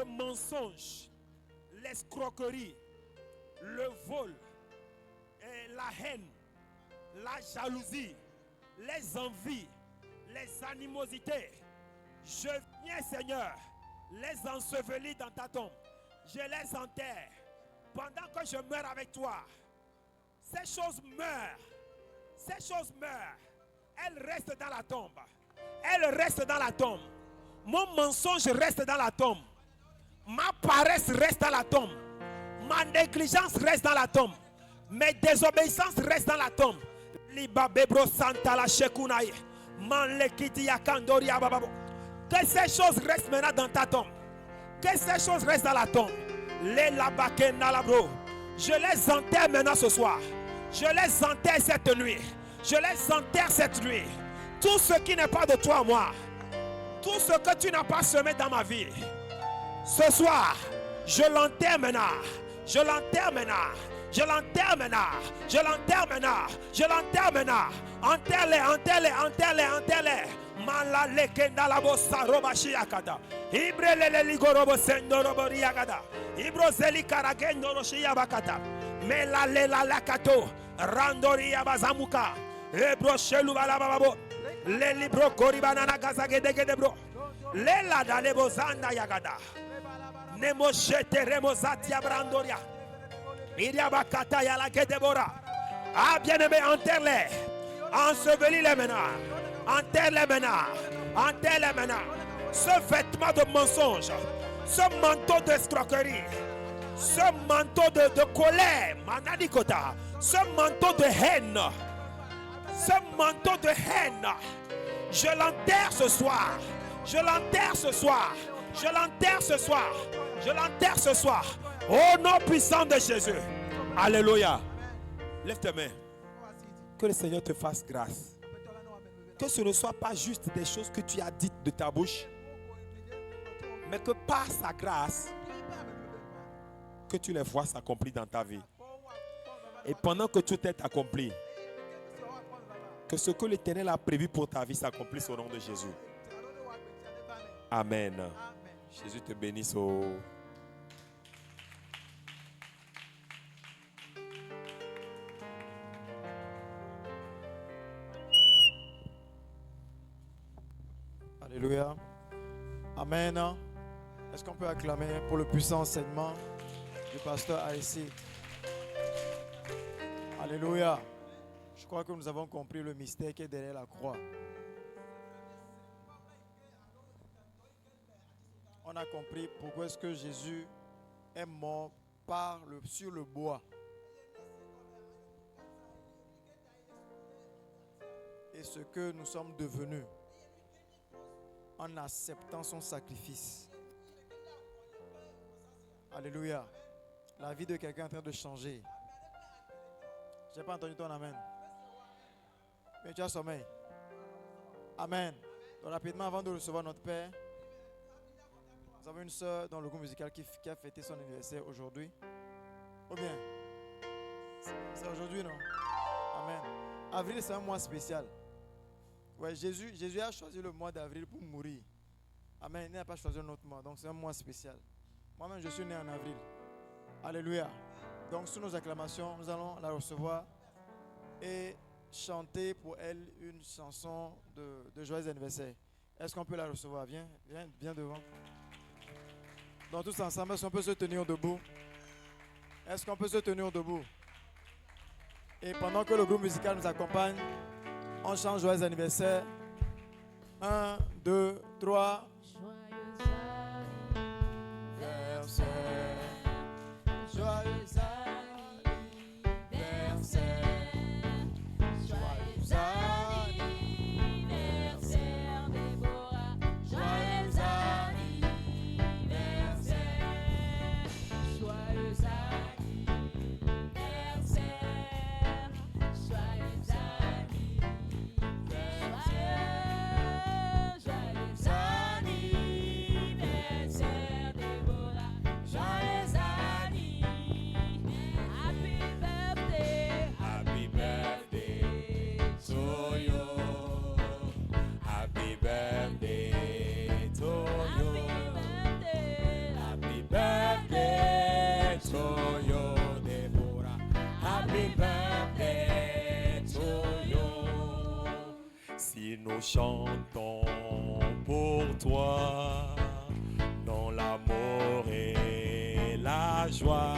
mensonges, l'escroquerie, le vol, et la haine, la jalousie, les envies, les animosités, je viens, Seigneur, les ensevelir dans ta tombe. Je les enterre. Pendant que je meurs avec toi, ces choses meurent. Ces choses meurent. Elles restent dans la tombe. Elles restent dans la tombe. Mon mensonge reste dans la tombe. Ma paresse reste dans la tombe. Ma négligence reste dans la tombe. Mes désobéissances restent dans la tombe. Libabebro Santa la Shekunaye. Manlekiti Yakandori Abababo. Que ces choses restent maintenant dans ta tombe. Que ces choses restent dans la tombe. Les labakena labro. Je les enterre maintenant ce soir. Je les enterre cette nuit. Je les enterre cette nuit. Tout ce qui n'est pas de toi, moi. Tout ce que tu n'as pas semé dans ma vie. Ce soir, je l'enterre maintenant. Je l'enterre maintenant. Je l'enterre maintenant. Je l'enterre maintenant. Je l'enterre maintenant. Enterre-les, enterre-les, enterre-les, enterre-les. Malale kenda la bossa robashi yakada. Ibrele ligorobo sendo robori yakada. Ibrozeli karagendo roshi yabakata. Melale la lakato. Randori yabazamuka. Ebro shelu balababo. Le libro koribanana gazagedegede bro. Le la dalebo zanda yagada. Nemo shete remozati abrandoria. Iriabakata yala gedebora. Ah bien-aimé, enterre-les. Ensevelis-les maintenant. Enterre-les maintenant. Enterre-les maintenant. Ce vêtement de mensonge, ce manteau d'escroquerie, ce manteau de colère, manadikota, ce manteau de haine, ce manteau de haine, je l'enterre ce soir. Je l'enterre ce soir. Je l'enterre ce soir. Je l'enterre ce soir. Au nom puissant de Jésus. Alléluia. Lève tes mains. Que le Seigneur te fasse grâce. Que ce ne soit pas juste des choses que tu as dites de ta bouche, mais que par sa grâce, que tu les vois s'accomplir dans ta vie. Et pendant que tout est accompli, que ce que l'Éternel a prévu pour ta vie s'accomplisse au nom de Jésus. Amen. Jésus te bénisse. Alléluia. Amen. Est-ce qu'on peut acclamer pour le puissant enseignement du pasteur ASC? Alléluia. Je crois que nous avons compris le mystère qui est derrière la croix. On a compris pourquoi est-ce que Jésus est mort sur le bois. Et ce que nous sommes devenus en acceptant son sacrifice. Alléluia. La vie de quelqu'un est en train de changer. Je n'ai pas entendu ton amen. Mais tu as sommeil. Amen. Donc rapidement, avant de recevoir notre Père, nous avons une soeur dans le groupe musical qui a fêté son anniversaire aujourd'hui. Ou bien, c'est aujourd'hui, non? Amen. Avril, c'est un mois spécial. Ouais, Jésus a choisi le mois d'avril pour mourir. Amen. Il n'a pas choisi un autre mois. Donc c'est un mois spécial. Moi-même, je suis né en avril. Alléluia. Donc sous nos acclamations, nous allons la recevoir et chanter pour elle une chanson de joyeux anniversaire. Est-ce qu'on peut la recevoir? Viens devant. Donc tous ensemble, est-ce qu'on peut se tenir debout? Est-ce qu'on peut se tenir debout? Et pendant que le groupe musical nous accompagne, on chante joyeux anniversaire. 1, 2, 3. Joyeux anniversaire. Joyeux anniversaire, Déborah. Joyeux anniversaire. Joyeux anniversaire. Joyeux anniversaire. Joyeux anniversaire. nous chantons pour toi, dans l'amour et la joie.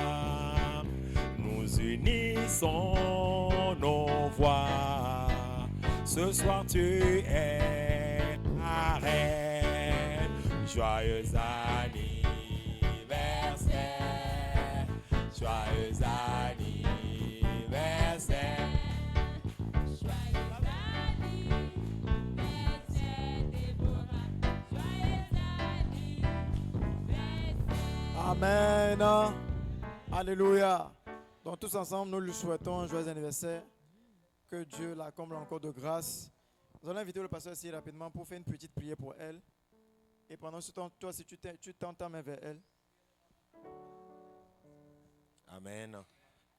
Nous unissons nos voix. Ce soir tu es ma reine. Joyeux anniversaire. Joyeux anniversaire. Amen. Alléluia. Donc tous ensemble, nous lui souhaitons un joyeux anniversaire. Que Dieu la comble encore de grâce. Nous allons inviter le pasteur ici rapidement pour faire une petite prière pour elle. Et pendant ce temps, toi, si tu tends ta main vers elle. Amen.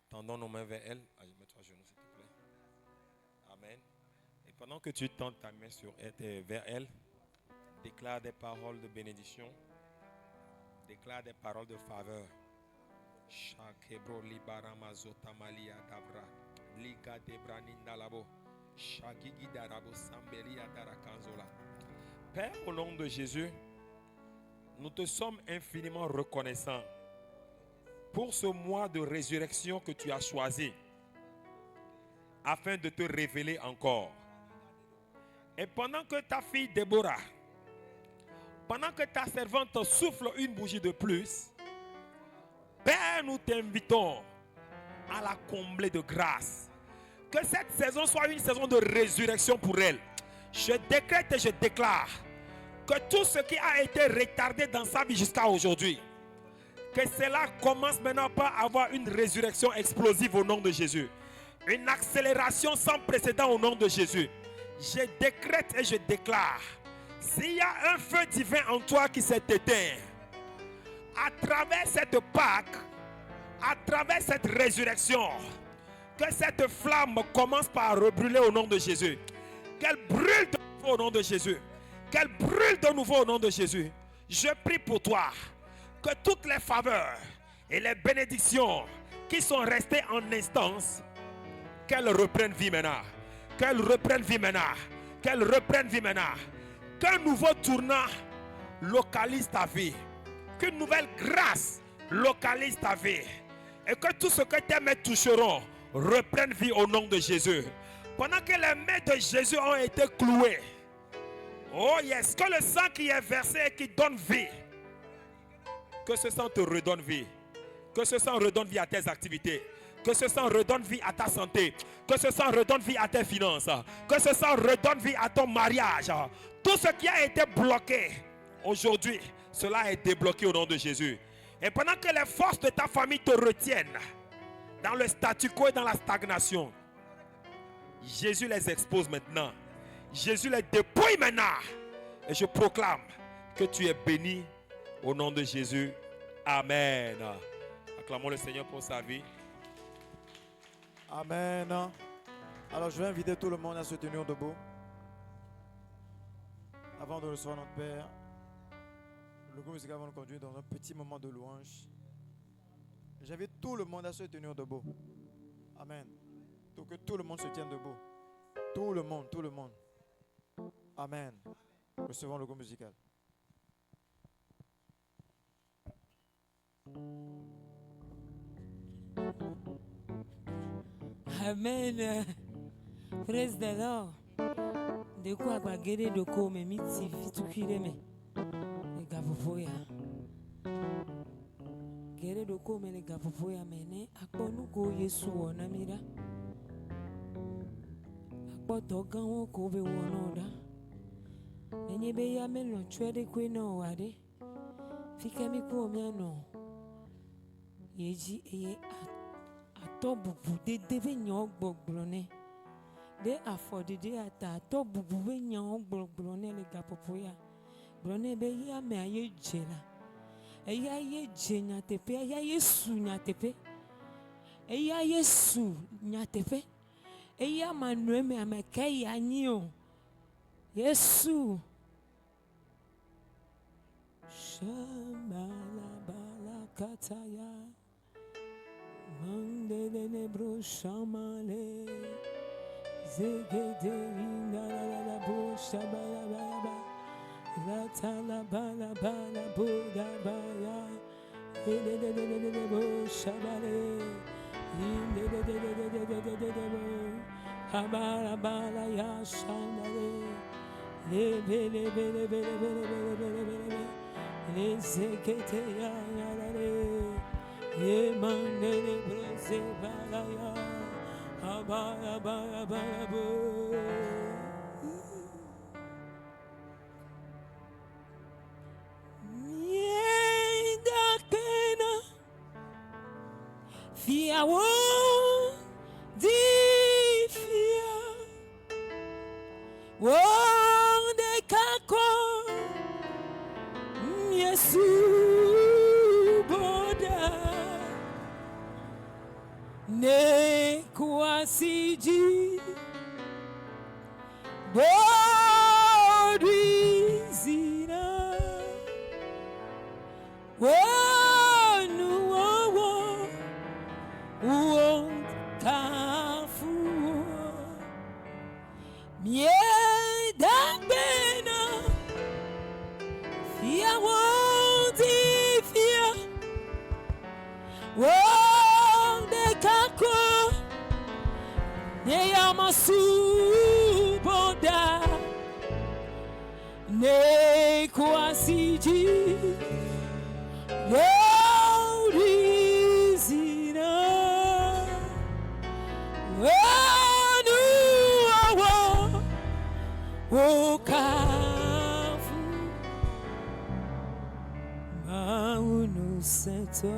Tendons nos mains vers elle. Mets-toi à genoux, s'il te plaît. Amen. Et pendant que tu tends ta main vers elle, déclare des paroles de bénédiction. Déclare des paroles de faveur. Shakebro libarama zotamalia dabra. Liga debraninda labo. Shagigi darabo sambelia darakanzola. Père, au nom de Jésus, nous te sommes infiniment reconnaissants pour ce mois de résurrection que tu as choisi afin de te révéler encore. Et pendant que ta fille Déborah, pendant que ta servante souffle une bougie de plus, Père, nous t'invitons à la combler de grâce. Que cette saison soit une saison de résurrection pour elle. Je décrète et je déclare que tout ce qui a été retardé dans sa vie jusqu'à aujourd'hui, que cela commence maintenant par avoir une résurrection explosive au nom de Jésus. Une accélération sans précédent au nom de Jésus. Je décrète et je déclare, s'il y a un feu divin en toi qui s'est éteint, à travers cette Pâque, à travers cette résurrection, que cette flamme commence par rebrûler au nom de Jésus. Qu'elle brûle de nouveau au nom de Jésus. Qu'elle brûle de nouveau au nom de Jésus. Je prie pour toi que toutes les faveurs et les bénédictions qui sont restées en instance, qu'elles reprennent vie maintenant. Qu'elles reprennent vie maintenant. Qu'elles reprennent vie maintenant. Qu'un nouveau tournant localise ta vie. Qu'une nouvelle grâce localise ta vie. Et que tout ce que tes mains toucheront reprenne vie au nom de Jésus. Pendant que les mains de Jésus ont été clouées, oh yes, que le sang qui est versé et qui donne vie, que ce sang te redonne vie. Que ce sang redonne vie à tes activités. Que ce sang redonne vie à ta santé. Que ce sang redonne vie à tes finances. Que ce sang redonne vie à ton mariage. Tout ce qui a été bloqué aujourd'hui, cela est débloqué au nom de Jésus. Et pendant que les forces de ta famille te retiennent dans le statu quo et dans la stagnation, Jésus les expose maintenant. Jésus les dépouille maintenant. Et je proclame que tu es béni au nom de Jésus. Amen. Acclamons le Seigneur pour sa vie. Amen. Alors je vais inviter tout le monde à se tenir debout. Avant de recevoir notre Père, le groupe musical va nous conduire dans un petit moment de louange. J'invite tout le monde à se tenir debout. Amen. Donc que tout le monde se tienne debout. Tout le monde, tout le monde. Amen. Recevons le groupe musical. Amen. Praise the Lord. De quoi bagere de ko me miti fitukire me. Ne gapopoya. Gere de ko me ne gapopoya me ne akponu ko Yesu wona mira. Akpoto gan won ko be wona da. Enye be ya me lo twede kwe no wade. Fika mi ko mi ano. Yeji eye ato bubu de debe nyo gbogblone. De afodede ata ato bubu be nyo gbogblone le gapopoya. Blone be ya me aye jela. Eya ye jenya tepe, eya Yesu nya tepe. Eya Yesu nya tepe. Eya manue me ameke ya nyo. Yesu. Shamala bala kataya. Mandele nebro shamale. Zegederinda la bosha bala bala. Ratala bala bala boda baya. De bosha bale. Habala bala ya shandale. Le bele bele bele bele bele bele bele. Le zekete ya le. Ye mandele brose bala ya. Abaya baya baya bo. Mienda pena. Fia wo di fia. Wo de kako. Yesu boda. Ne kuasiji Borizina Wonu wo won't kafu Mieda bena Fia wonti fia Wonde kako Ne amasuboda Ne kwasiji Lorizina Wanu awa Wokafu Maunu seto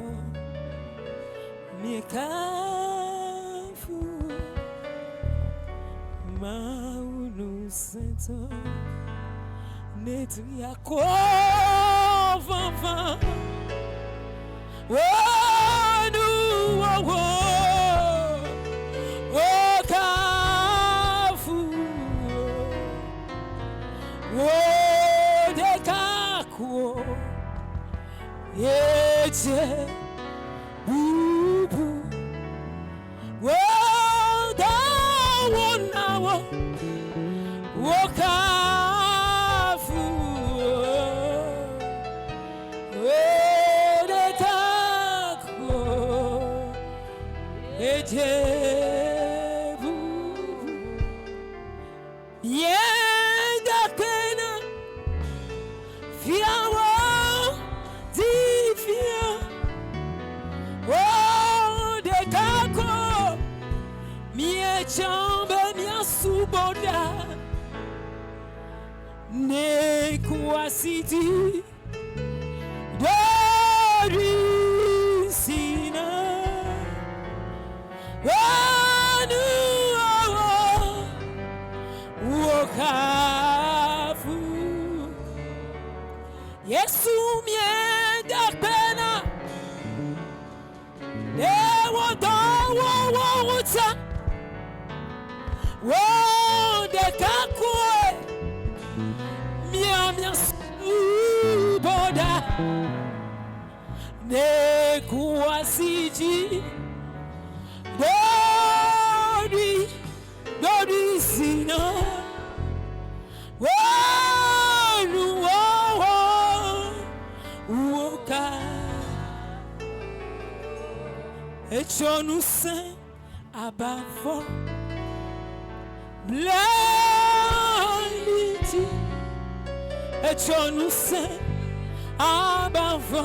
Miekafu Maunu seto Netu yako vava Wanu wawo Wokafu Wodekaku Yeje Bubu Woda wonawo Wokafu Wodekaku Yeje Bubu Yenda pena Fiawo di fia Wodekaku Mie chambe mia suboda Ne kuasiti Dorisina Wanu Wokafu Yesu mienda pena Ne wodawo wota Wodekakwe Mia suboda Ne kuasiji Dorisina Wanu woka Echonu sen abavo Blindity Echonu sen abavo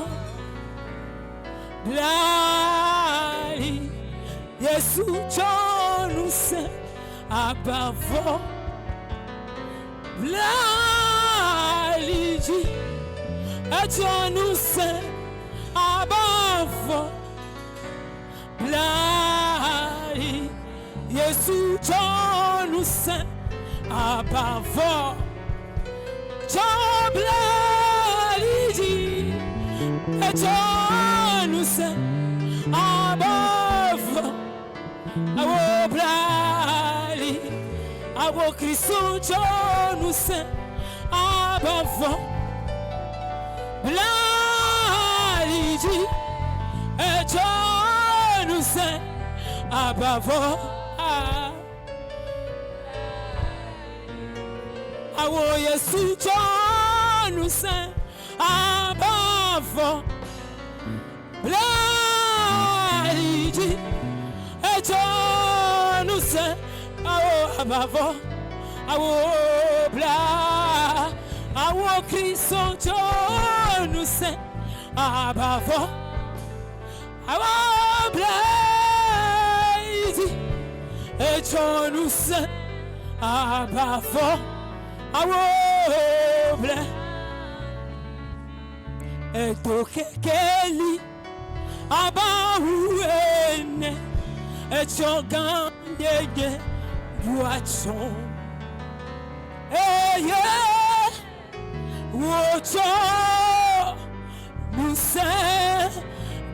Blindity Yesu chonu sen abavo Blindity Echonu sen abavo Blindity Yesu chonu sen abavo Blindity Echonu sen abavo Awo blindity Awo Kristo chonu sen abavo Blindity Echonu sen abavo Awo Yesu John Saint above Bladi John Saint above Awo Bla Awo Christo John Saint above Awo Bladi John Saint above Awoble etokekeli abahuene etogandege buachon eye wocho nuse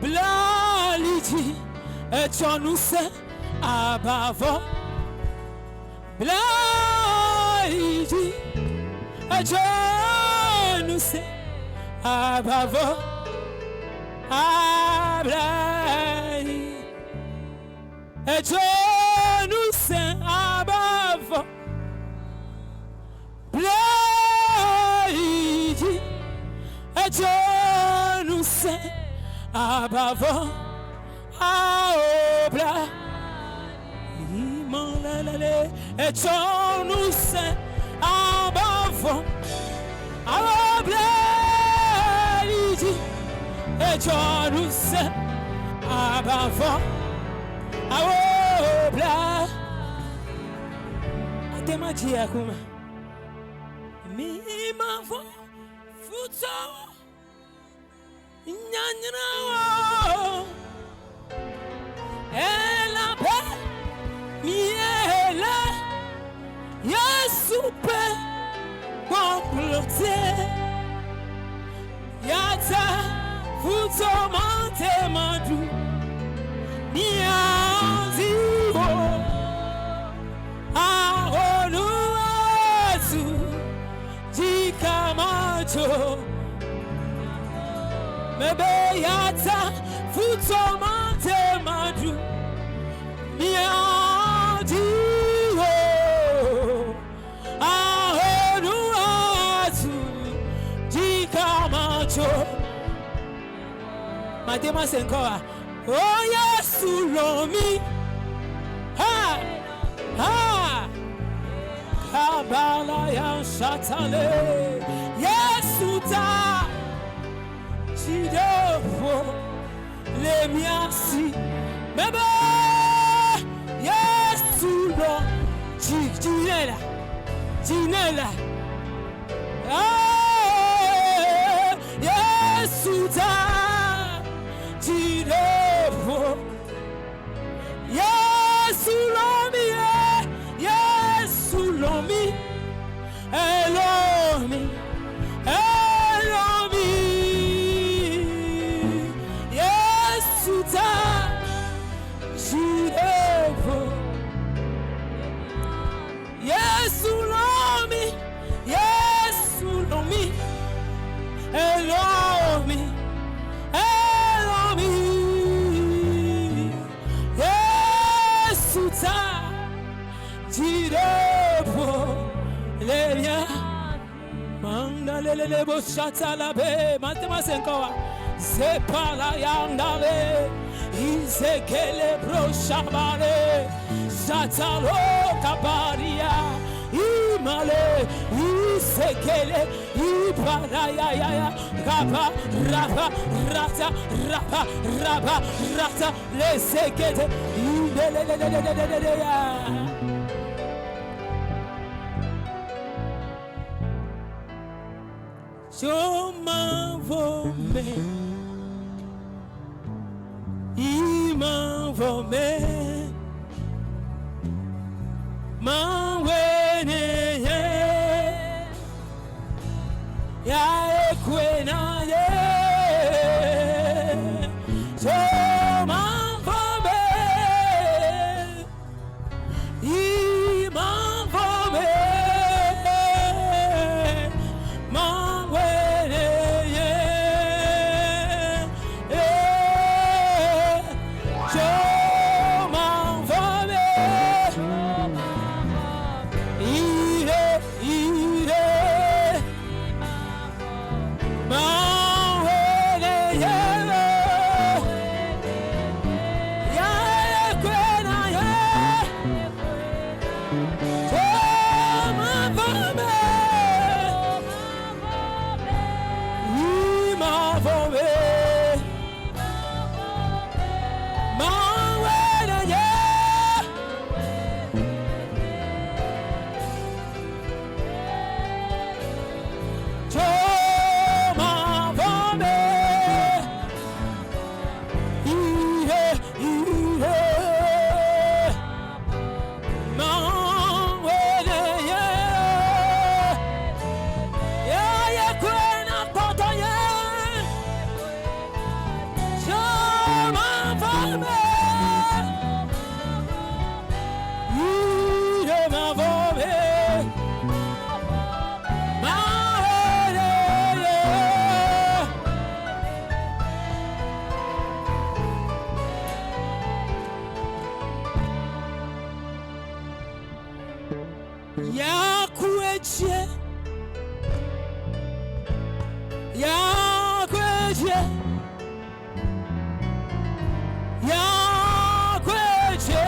blaliji etonuse abavo blaliji Ajonuse abavo ablai Ajonuse abavo blaiji Ajonuse abavo aobla imanlalale Ajonuse abavo Abledi Ejoruse abavo Aobla Atemaji akuma mi mavo futo nyanyana ela pe mi ela Yesupe comploter Yata futomante madu Niazi o Aoluazu Jikamacho Mebe yata futomante madu Niazi o Matema Senkoa, oh yes, Lomi, ha, ha, Kabala ya Shatale, yes, Uta, Chidofo, le miasi, Bebe, yes, Lo, Ginela, Ginela, ah, yes, Uta. Yes, Ulomi, yes, Ulomi, Elomi, Elomi, yes, Uta, Jirevo, yes, Ulomi, yes, Ulomi, Elomi. Le bochata la be matema senkoa sepala yandale izekele broshabale satalo kabaria imale izekele ibaraya ya raba raba rata raba raba rata le sekete ilele ya je m'envole, il m'envole, m'envole, ya ekwena ye, je m'envole, il m'envole. Dieu. Yahweh Dieu. Yahweh Dieu.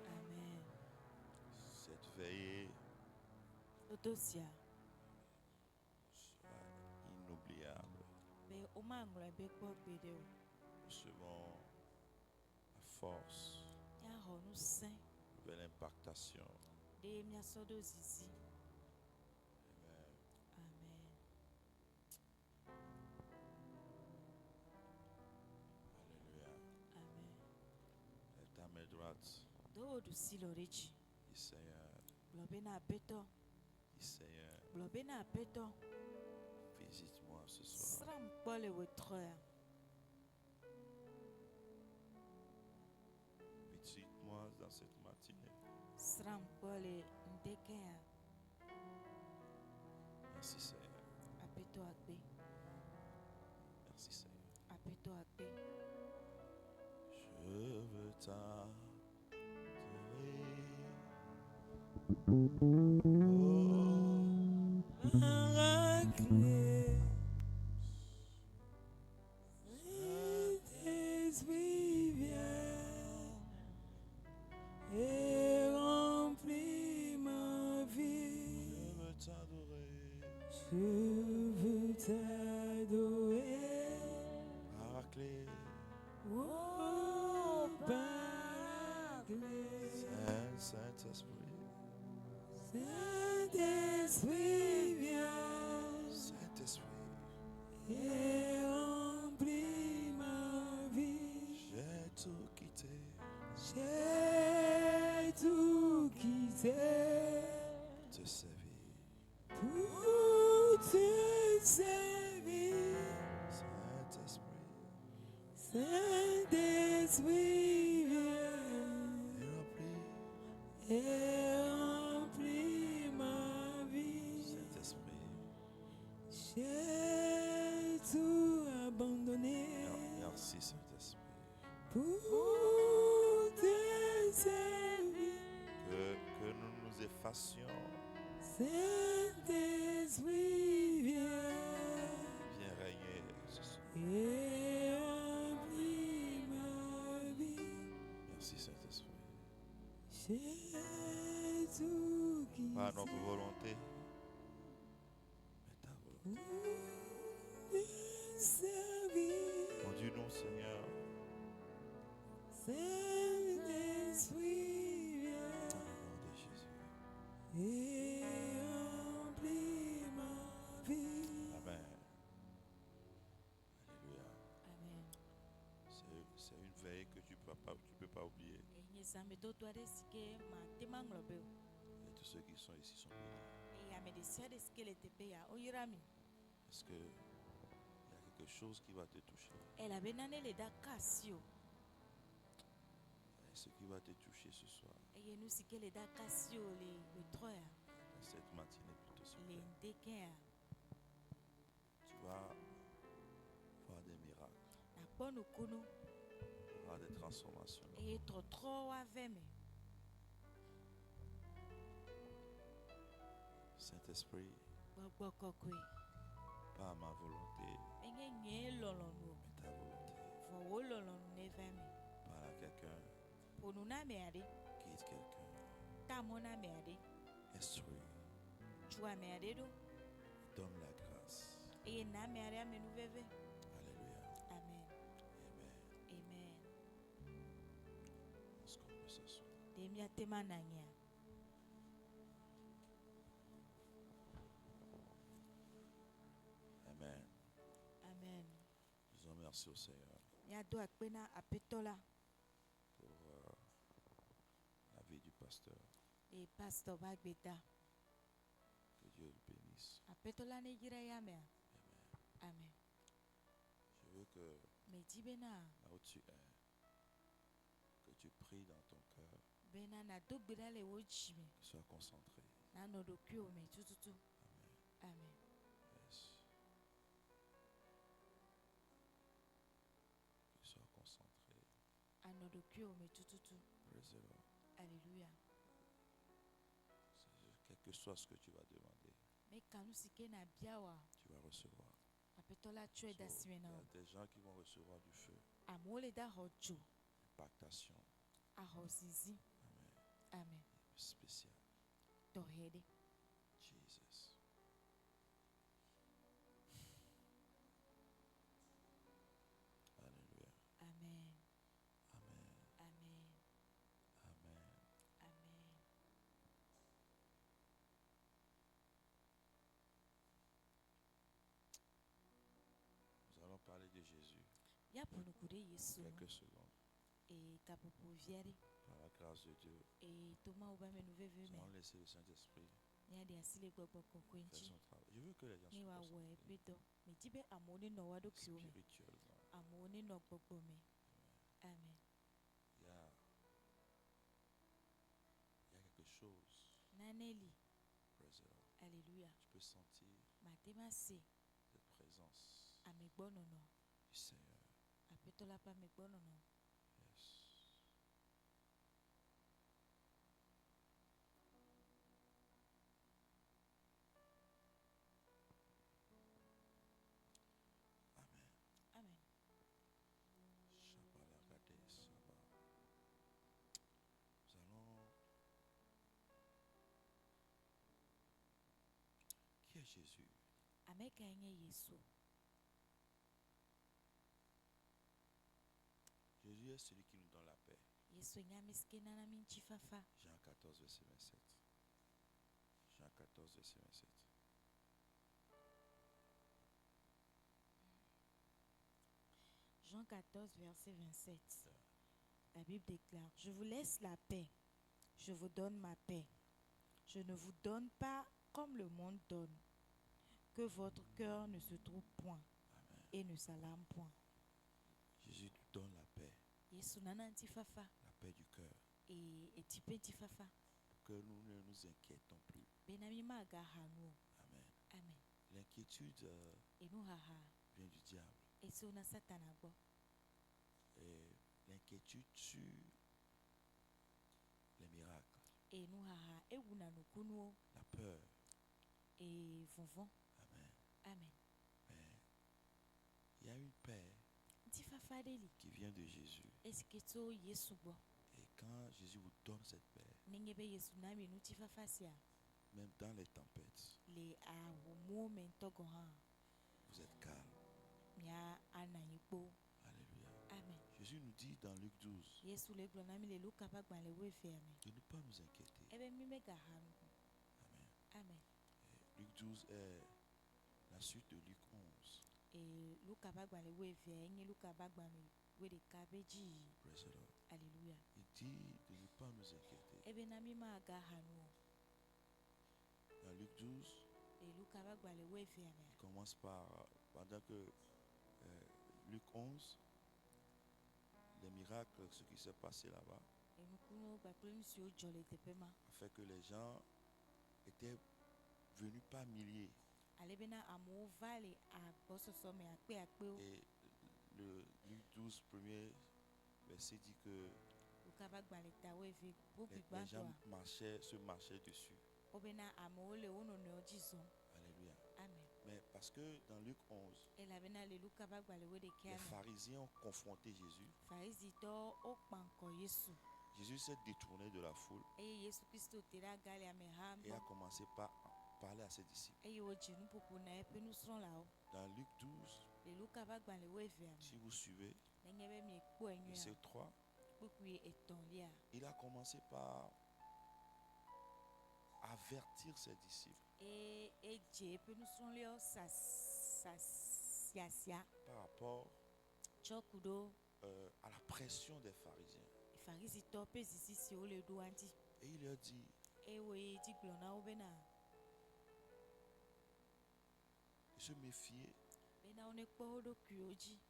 Amen. Cette veillée sera inoubliable. Recevons la force, nouvelle impactation. Amen. Alléluia. Amen. Lève ta main droite. Dis Seigneur. Dis Seigneur. Visite-moi ce soir. Visite-moi dans cette matinée. Merci Seigneur. Merci Seigneur. Je veux Saint-Esprit, viens. Saint-Esprit, Et remplis ma vie. j'ai tout quitté. J'ai tout quitté. Te servir. Pour te servir. Saint-Esprit, Saint-Esprit, viens. et remplis. Et remplis ma vie. Saint-Esprit, J'ai tout abandonné merci Saint-Esprit. pour te servir. Que nous nous effacions. Saint-Esprit, viens Viens régner ce soir. et remplis ma vie. Merci Saint-Esprit. Jésus qui Pas notre volonté, mais ta volonté. te servir. Conduis-nous, Seigneur, Saint-Esprit, viens dans le nom de Jésus. et remplis ma vie. Amen. Alléluia. Amen. C'est une veille que tu peux pas oublier. Enye sambe to tware sike ma tema nglobe. Et tous ceux qui sont ici sont bénis. E ya me de sere sike le tepe ya oyirami. Parce que il y a quelque chose qui va te toucher. E la benane le da kasio. Et ce qui va te toucher ce soir, E ye nu sike le da kasio le troya. cette matinée plutôt, s'il Le vous plaît, ndeke ya. tu vas voir des miracles, Na kponu kunu. voir des transformations. E ye trotro wa veme. Saint-Esprit, Gbogbo kokwe. pas ma volonté, Enye nye lolonu. mais ta volonté. Fowo lolonu ne veme. Parle à quelqu'un, Ponu na me ade. guide quelqu'un, Tamo na me ade. instruis, Chua me ade do. donne la grâce. E ye na me ade amenu veve. Alléluia. Amen. Amen. Amen. Est-ce qu'on peut s'asseoir? Demia tema nanya. Amen. Amen. Disons merci au Seigneur Ya do akpena apetola. pour la vie du pasteur. E pastor bagbeta. Que Dieu le bénisse. Apetola ne gira ya me. Amen. Amen. Je veux que Me jibena là où tu es, que tu pries dans ton cœur, bena na dogbera le wochime. que tu sois concentré. Na no do kyo me tututu. Amen. Amen. Yes. Que tu sois concentré. Ano do kyo me tututu. Praise the Lord. Alléluia. Quel que soit ce que tu vas demander, Me kanu sike na biawa. tu vas recevoir. Apetola chwe da So, il y simena. a des gens qui vont recevoir du feu, Amole da hojo. impactation. Ahosizi. Amen. Amen. Spécial. Tohede. Jesus. Alléluia. Amen. Amen. Amen. Amen. Amen. Nous allons parler de Jésus. Ya punukude Yesu. Quelques secondes. E kapopo viere. Par la grâce de Dieu. E toma uba menu veve Nous me. allons laisser le Saint-Esprit Ya de asile gbogbo faire kokwenchi. son travail. Je veux que les gens Ni wa soient wo concentrés epedo. Me jibe amone no wado kyo me. spirituellement. Amone no gbogbo me. Amen. Il y a quelque chose. Naneli. Praise the Lord. Alléluia. Je peux sentir Matema se. cette présence Amegbono no. du Seigneur. Apetola pa megbono no. Yes. Amen. Amen. Shabalagade Saba. Nous allons. Qui est Jésus? Ameka enye Yesu. Jésus est celui qui nous donne la paix. Yesu nyamiske nana minchi fafa. Jean 14, verset 27. Jean 14, verset 27. Jean 14, verset 27. La Bible déclare, je vous laisse la paix, je vous donne ma paix. Je ne vous donne pas comme le monde donne. Que votre cœur ne se trouble point Amen. et ne s'alarme point. Jésus nous donne la paix. Yesu nana nti fafa La paix du cœur. et tipe nti fafa. Pour que nous ne nous inquiétons plus. Benami maga hanu. Amen. Amen. L'inquiétude Enu haha. vient du diable. Esi ona satana gbo. Et l'inquiétude sur les miracles, enu haha ewuna nukunuo la peur. vovon. Amen. Amen. Mais il y a une paix Nti fafadeli qui vient de Jésus. esiketo Yesu bo. Et quand Jésus vous donne cette paix, Nengebe Yesu nami nuti fafasia même dans les tempêtes, le awomo mentogo ha vous êtes calme. mia anayikpo. Alléluia. Amen. Jésus nous dit dans Luc 12 Yesu le glo nami le luka bagba le wefe amen. de ne pas nous inquiéter. Ebe mi mega hanu. Amen. Amen. Et Luc 12 est la suite de Luc 11. Luka bagba le wefe enye luka bagba le we de kabeji. Praise the Lord. Alléluia. Il dit de ne pas nous inquiéter. Ebe nami ma ga hanu. Dans Luc 12, Luka bagba le wefe amen. il commence par, pendant que Luc 11, les miracles, ce qui s'est passé là-bas, Enukuno bakule msio jole tepema. a fait que les gens étaient venus par milliers. Alebena amo vale a bososo me akpe akpe. Et le Luc 12, premier verset dit que Luka bagba le ta wefe bubi les gens bagwa. se marchaient dessus. Obena amo le ono ne ojison. Alléluia. Amen. Mais parce que dans Luc 11, Et la bena le luka bagba le we de les kiamen. pharisiens ont confronté Jésus. Faizito okpanko Yesu. Jésus s'est détourné de la foule Eye Yesu Kristo tera gali ame hambo. et a commencé par parler à ses disciples. Eye wo jenu popo na epe nu sron la o. Dans Luc 12, Le luka bagba le wefe ame. si vous suivez, Nengebe mi ekpo enyu verset ya. 3, Pokuye eton lia. il a commencé par avertir ses disciples E je epe nu sron lio sia par rapport chokudo. à la pression des pharisiens. Farizito pe sisi si o le do anti. Et il leur dit E wo ye di glona obena. de se méfier Bena one kpo odo kuoji.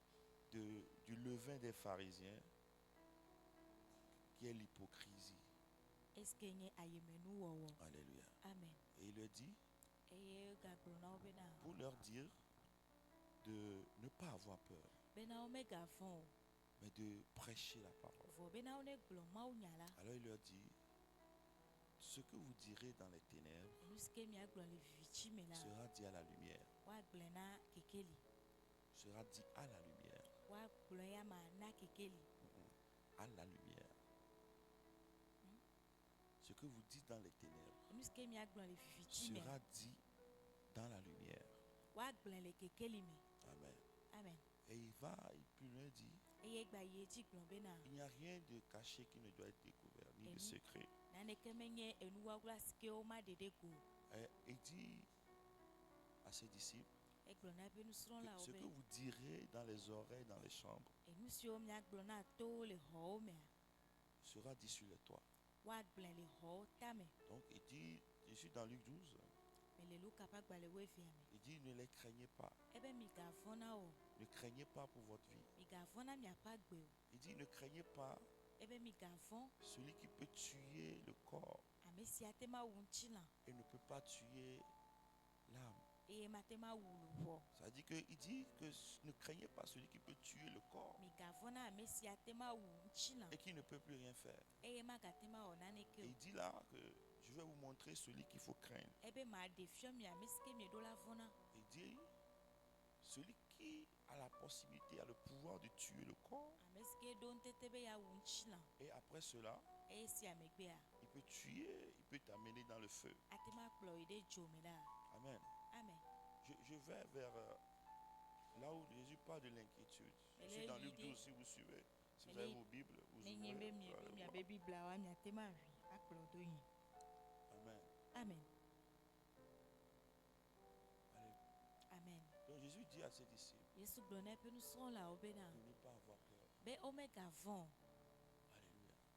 du levain des pharisiens qui est l'hypocrisie. Eske nye ayemenu wowo. Alléluia. Amen. Et il leur dit Eye ga glona obena. pour leur dire de ne pas avoir peur, Bena omega fon. mais de prêcher la parole. Vo bena one gloma unyala. Alors il leur dit ce que vous direz dans les ténèbres Enuske mi aglon le vivichi me la. sera dit à la lumière. Wa glena kekeli. Sera dit à la lumière. Wa gloya ma na kekeli. À la lumière. Ce que vous dites dans les ténèbres Enuske mi aglon le vivichi me. sera dit dans la lumière. Wa glon le kekeli me. Amen. Amen. Et il va, il plus loin dit, Eye gba ye di glon bena. il n'y a rien de caché qui ne doit être découvert, ni de Amen. secret. Nane kemenye enuwa gula ske o ma dede go. Et il dit à ses disciples E glona pe nu sron la que ce que obe. vous direz dans les oreilles, dans les chambres, Enusio mi aglona to le ho me. sera dit sur les toits. Wa glon le ho tame. Donc il dit, je suis dans Luc 12, Me le luka pa gba le wefe ame. il dit ne les craignez pas. Ebe mi ga fona o. Ne craignez pas pour votre vie. Mi ga fona mi apa gbe o. Il dit ne craignez pas Ebe mi ga fon. celui qui peut tuer le corps Ame si atema wunchila. et ne peut pas tuer l'âme. Eye matema wulu ho. Ça dit que il dit que ne craignez pas celui qui peut tuer le corps Mi ga fona ame si atema wunchila. et qui ne peut plus rien faire. Eye ma ga tema o nane ke Et o. il dit là que je vais vous montrer celui qu'il faut craindre. Ebe ma defio mi ame ske mi do la fona. Il dit celui qui a la possibilité, a le pouvoir de tuer le corps. Ame ske don tetebe ya wunchila. Et après cela, Eye si ame gbe a. il peut tuer, il peut t'amener dans le feu. Atema kplo ide jo me la. Amen. Amen. Je vais vers là où Jésus parle de l'inquiétude. Je suis dans Luc 12 si vous suivez. Si vous avez vos Bibles, vous Nenye be mi ouvrez. ebe mi abe bibla wa mi atema wi. Akplo do yin. Amen. Amen. Allez. Amen. Donc Jésus dit à ses disciples Yesu glona pe nu sron la obe na. de ne pas avoir peur. Be omega von.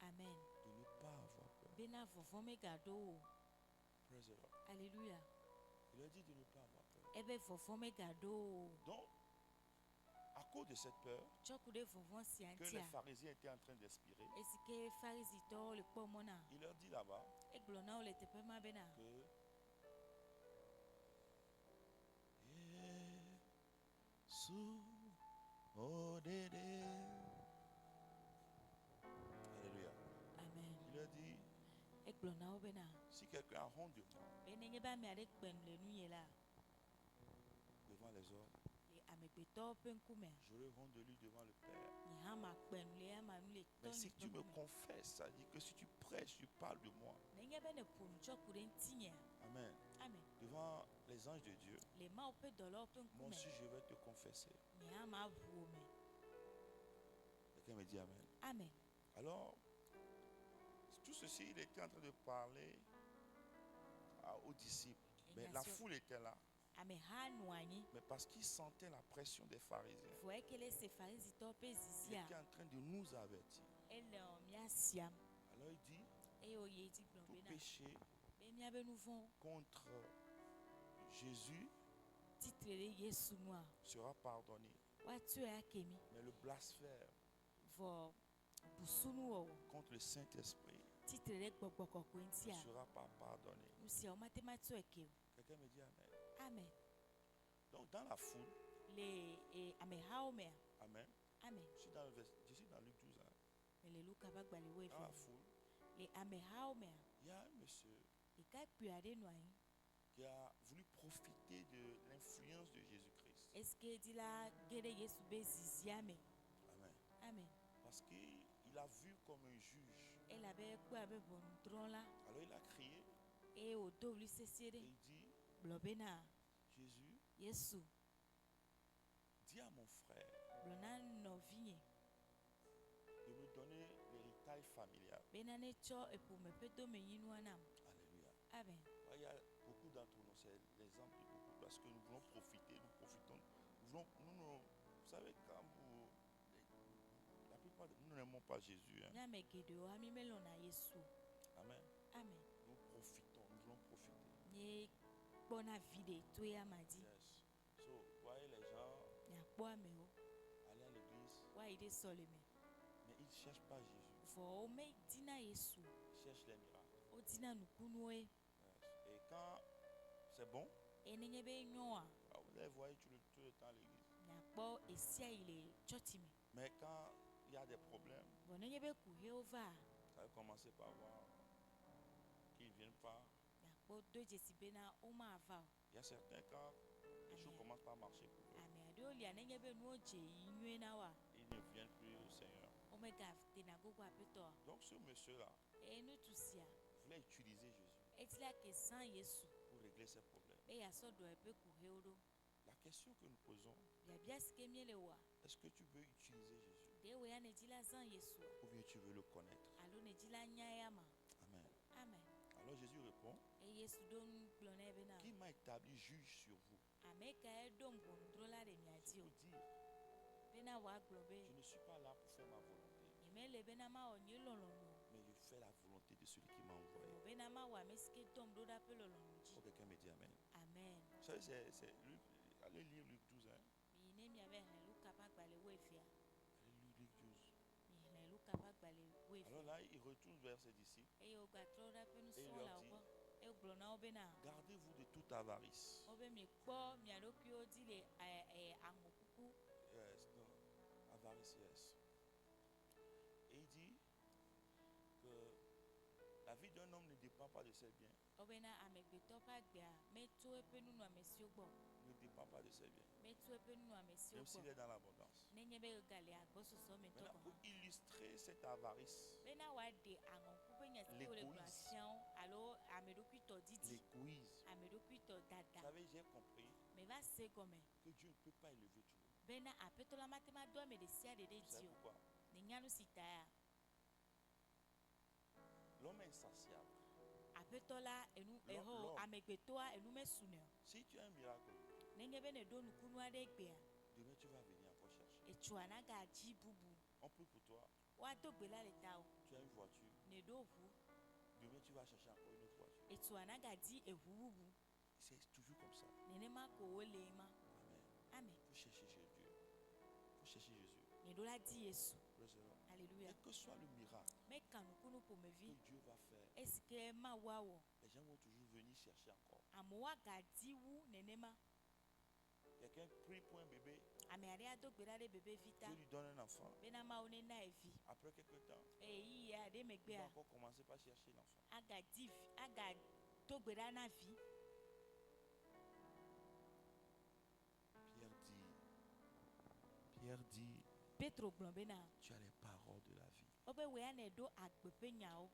Alléluia. Amen. De ne pas avoir peur. Be na vovon mega do o. Praise the Lord. Alléluia. Il a dit de ne pas avoir peur. Ebe vovon mega do o. Donc, à cause de cette peur Chokude vovon si que les antia. pharisiens étaient en train d'aspirer, Esike farizito le kpo mona. il leur dit là-bas E glona o le tepe ma be na. que Yesu odede gblɔ na wo bena Si quelqu'un a honte de moi be nenye be ame aɖe kpe nu le nu yɛ la devant les hommes, le amegbetɔwo ƒe ŋkume j'aurai honte de lui devant le Père. nye hã makpe nu le ama nu le Mais tɔ si nu tu ƒe me ŋkume confesses, ça dit que si tu prêches, tu parles de moi. nenye be ne ƒo nu tsɔ ku ɖe ŋutinyea Amen. amen Devant les anges de Dieu, le Mawu ƒe dɔlawo ƒe moi ŋkume aussi je vais te confesser. nye hã maʋu wo me Quelqu'un me dit Amen. amen Alors, tout ceci, il était en train de parler aux disciples. Mais la foule était là. ameha nɔ anyi Mais parce qu'il sentait la pression des pharisiens, vɔ eke le se farizitɔwo ƒe il zizia était en train de nous avertir. ele mía siam Alors il dit, eye woyi dzi gblɔ tout bena péché be míabe nu vɔ̃wo contre Jésus titre ɖe Yesu nua sera pardonné. woatɔe ake mi Mais le blasphème vɔ busunuwɔwɔ contre le Saint-Esprit titre ɖe gbɔgbɔ kɔkɔe ne ŋutia sera pas pardonné. nu siawo mate matɔe ke o Quelqu'un me dit Amen. amen Donc dans la foule, le amehawo mea Amen. amen Je suis dans Luc 12. Hein. mele Luka ƒe agbalẽ wo Dans la efe foule, le amehawo mea il y a un monsieur ɖekakpui aɖe nɔ anyi qui a voulu profiter de l'influence de Jésus-Christ. esike di la ge ɖe Yesu be zizia me Amen. amen Parce qu'il a vu comme un juge. elabe ekpɔe abe ʋɔnudrɔ̃la Alors il a crié eye wòdo ɣli sesĩe et ɖe il dit, gblɔ bena Jésus, Yesu dis à mon frère gblɔ na nɔvinye de me donner l'héritage familial. bena ne tsɔ eƒome ƒe domenyinua nam Alléluia. amen Il y a beaucoup d'entre nous, c'est l'exemple de beaucoup, parce que nous voulons profiter, nous profitons. Vous savez, quand vous, la plupart de nous n'aimons pas Jésus. Hein. ne ame geɖewo ami melɔ̃na Yesu Amen. amen Nous profitons, nous voulons profiter. nye kpɔna vi ɖe to ama dzi Yes. So, vous voyez les gens nyakpɔ amewo aller à l'église, woayi ɖe sɔleme mais ils ne cherchent pas Jésus. vɔ womedina Yesu Ils cherchent les miracles. wodina nukunuwoe Yes. Et quand c'est bon, eye nenye be nyɔa vous allez voir tout le temps à l'église. nyakpɔ esia yi le tsɔtsi me Mais quand il y a des problèmes, vɔ nenye be kuhewo va ça va commencer par voir qu'ils ne viennent pas. nyakpɔ do dzesi bena womava o Il y a certains, quand les choses Amen. commencent par marcher pour eux, ame aɖewo lia nenye be nuwo dze yi nyuie na woa ils ne viennent plus au Seigneur. womegatena gogo aƒetɔa Donc ce monsieur-là eye nutu sia voulait utiliser Jésus eti la ke zã Yesu pour régler ses problèmes. be yeasɔ ɖɔ eƒe kuhewo ɖo La question que nous posons, biabia si ke míele wɔa est-ce que tu veux utiliser Jésus ɖe wo ya ne dzi la zã Yesua ou bien tu veux le connaître? alo ne dzi la nya ya ma Amen. amen Alors Jésus répond, eye Yesu ɖo nu gblɔ nɛ bena qui m'a établi juge sur vous? ame kae ɖom ʋɔnudrɔ̃la ɖe mia C'est dzi o pour dire, bena wòagblɔ be je ne suis pas là pour faire ma volonté, nyemele bena mawɔ nye lɔlɔ̃nu mais je fais la volonté de celui qui m'a envoyé. o bena mawɔ ame si ke dɔm ɖo ɖa ƒe lɔlɔ̃nu dzi Oh, quelqu'un me dit Amen. amen Vous savez, c'est Luc, allez lire Luc 12. Hein. miyi ne miave xlẽ Luka ƒe agbalẽ wo efia Allez lire Luc 12. mixlẽ Luka ƒe agbalẽ wo Alors efia là, il retourne vers ses disciples. eye wogatrɔ ɖa ƒe Et nusrɔ̃lawo il leur gbɔ eye wogblɔ na wo bena Gardez-vous de toute avarice. wobe miekpɔ mia ɖokuiwo dzi le aŋɔkuku Yes, non. Avarice, yes. Et il dit que la vie d'un homme ne dépend pas de ses biens, wobena amegbetɔ ƒe agbea meto eƒe nunɔamesiwo gbɔ ne dépend pas de ses biens, meto eƒe nunɔamesiwo même s'il gbɔ est dans l'abondance. nenye be gale agbɔsɔsɔ me tɔ Maintenant, gɔ pour hã illustrer cette avarice, bena wòaɖe aŋɔku ƒe nya si ke wole gblɔa L'égoïsme. fiawo alo ameɖokuitɔ didi l'égoïsme, ameɖokuitɔ vous dada savez, j'ai compris meva se gɔme que Dieu ne peut pas élever tout le monde. bena aƒetɔ la mate ma do ame ɖe sia ɖe ɖe Vous savez dzi o pourquoi? nenya nu si taa L'homme est insatiable. aƒetɔ la enu Lɔ- ehɔ lɔ. amegbetɔa enu mesune o Si tu as un miracle, nenye be ne ɖo nukunu aɖe gbea demain tu vas venir encore chercher. etsɔa nagadzi bubu On prie pour toi, woado gbe la le tawò tu as une voiture, ne ɖo ʋu demain tu vas chercher encore une autre voiture. etsɔa nagadzi eʋu bubu C'est toujours comme ça. nenema ko wole ma Amen. amen Il faut chercher Jésus. Il faut chercher Jésus. ne ɖo la di Yesu Praise the Lord. alléluia Quel que soit le miracle meka nukunu que ƒomevi Dieu va faire, esi ke Mawu awɔ les gens vont toujours venir chercher encore. amewo agadzi wu nenema Quelqu'un prie pour un bébé, ame aɖe ado gbe ɖa ɖe bebevi ta Dieu lui donne un enfant. bena Mawu nena ye vi. Après quelque temps, Eyi ya ɖe il va megbea encore commencer par chercher l'enfant. agado gbe ɖa na vi. Pierre dit, Petro gblɔ bena tu as les paroles de la vie. wobe wòe anɔ ɖo agbe ƒe nyawo.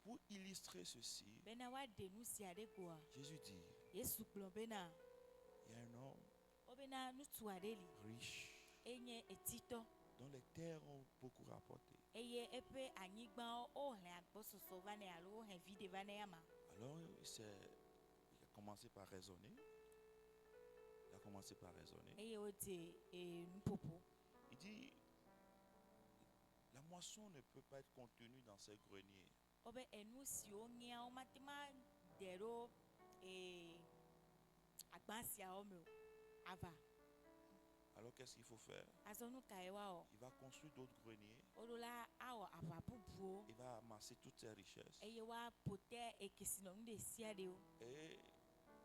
Pour illustrer ceci, Bena woaɖe nu sia ɖe goa, Jésus dit, Yesu gblɔ bena il y a un homme wobena ŋutsu aɖe li riche enye etitɔ dont les terres ont beaucoup rapporté. eye eƒe anyigbawo wohlẽ agbɔsɔsɔ va nɛ alo wohlẽ viɖe va nɛ ama. Alors, il a commencé par raisonner. Eye wodze nuƒoƒo. Il dit, la moisson ne peut pas être contenue dans ces greniers. Wobe enu siwo ŋea womate ma de ɖo agba siawo me o. Ava. Alors, qu'est-ce qu'il faut faire? Azɔ nu kae woawɔ? Il va construire d'autres greniers. Woɖo la awɔ ava bubuwo Il va amasser toutes ses richesses. eye woaƒote kesinɔnu ɖe sia ɖewo. Et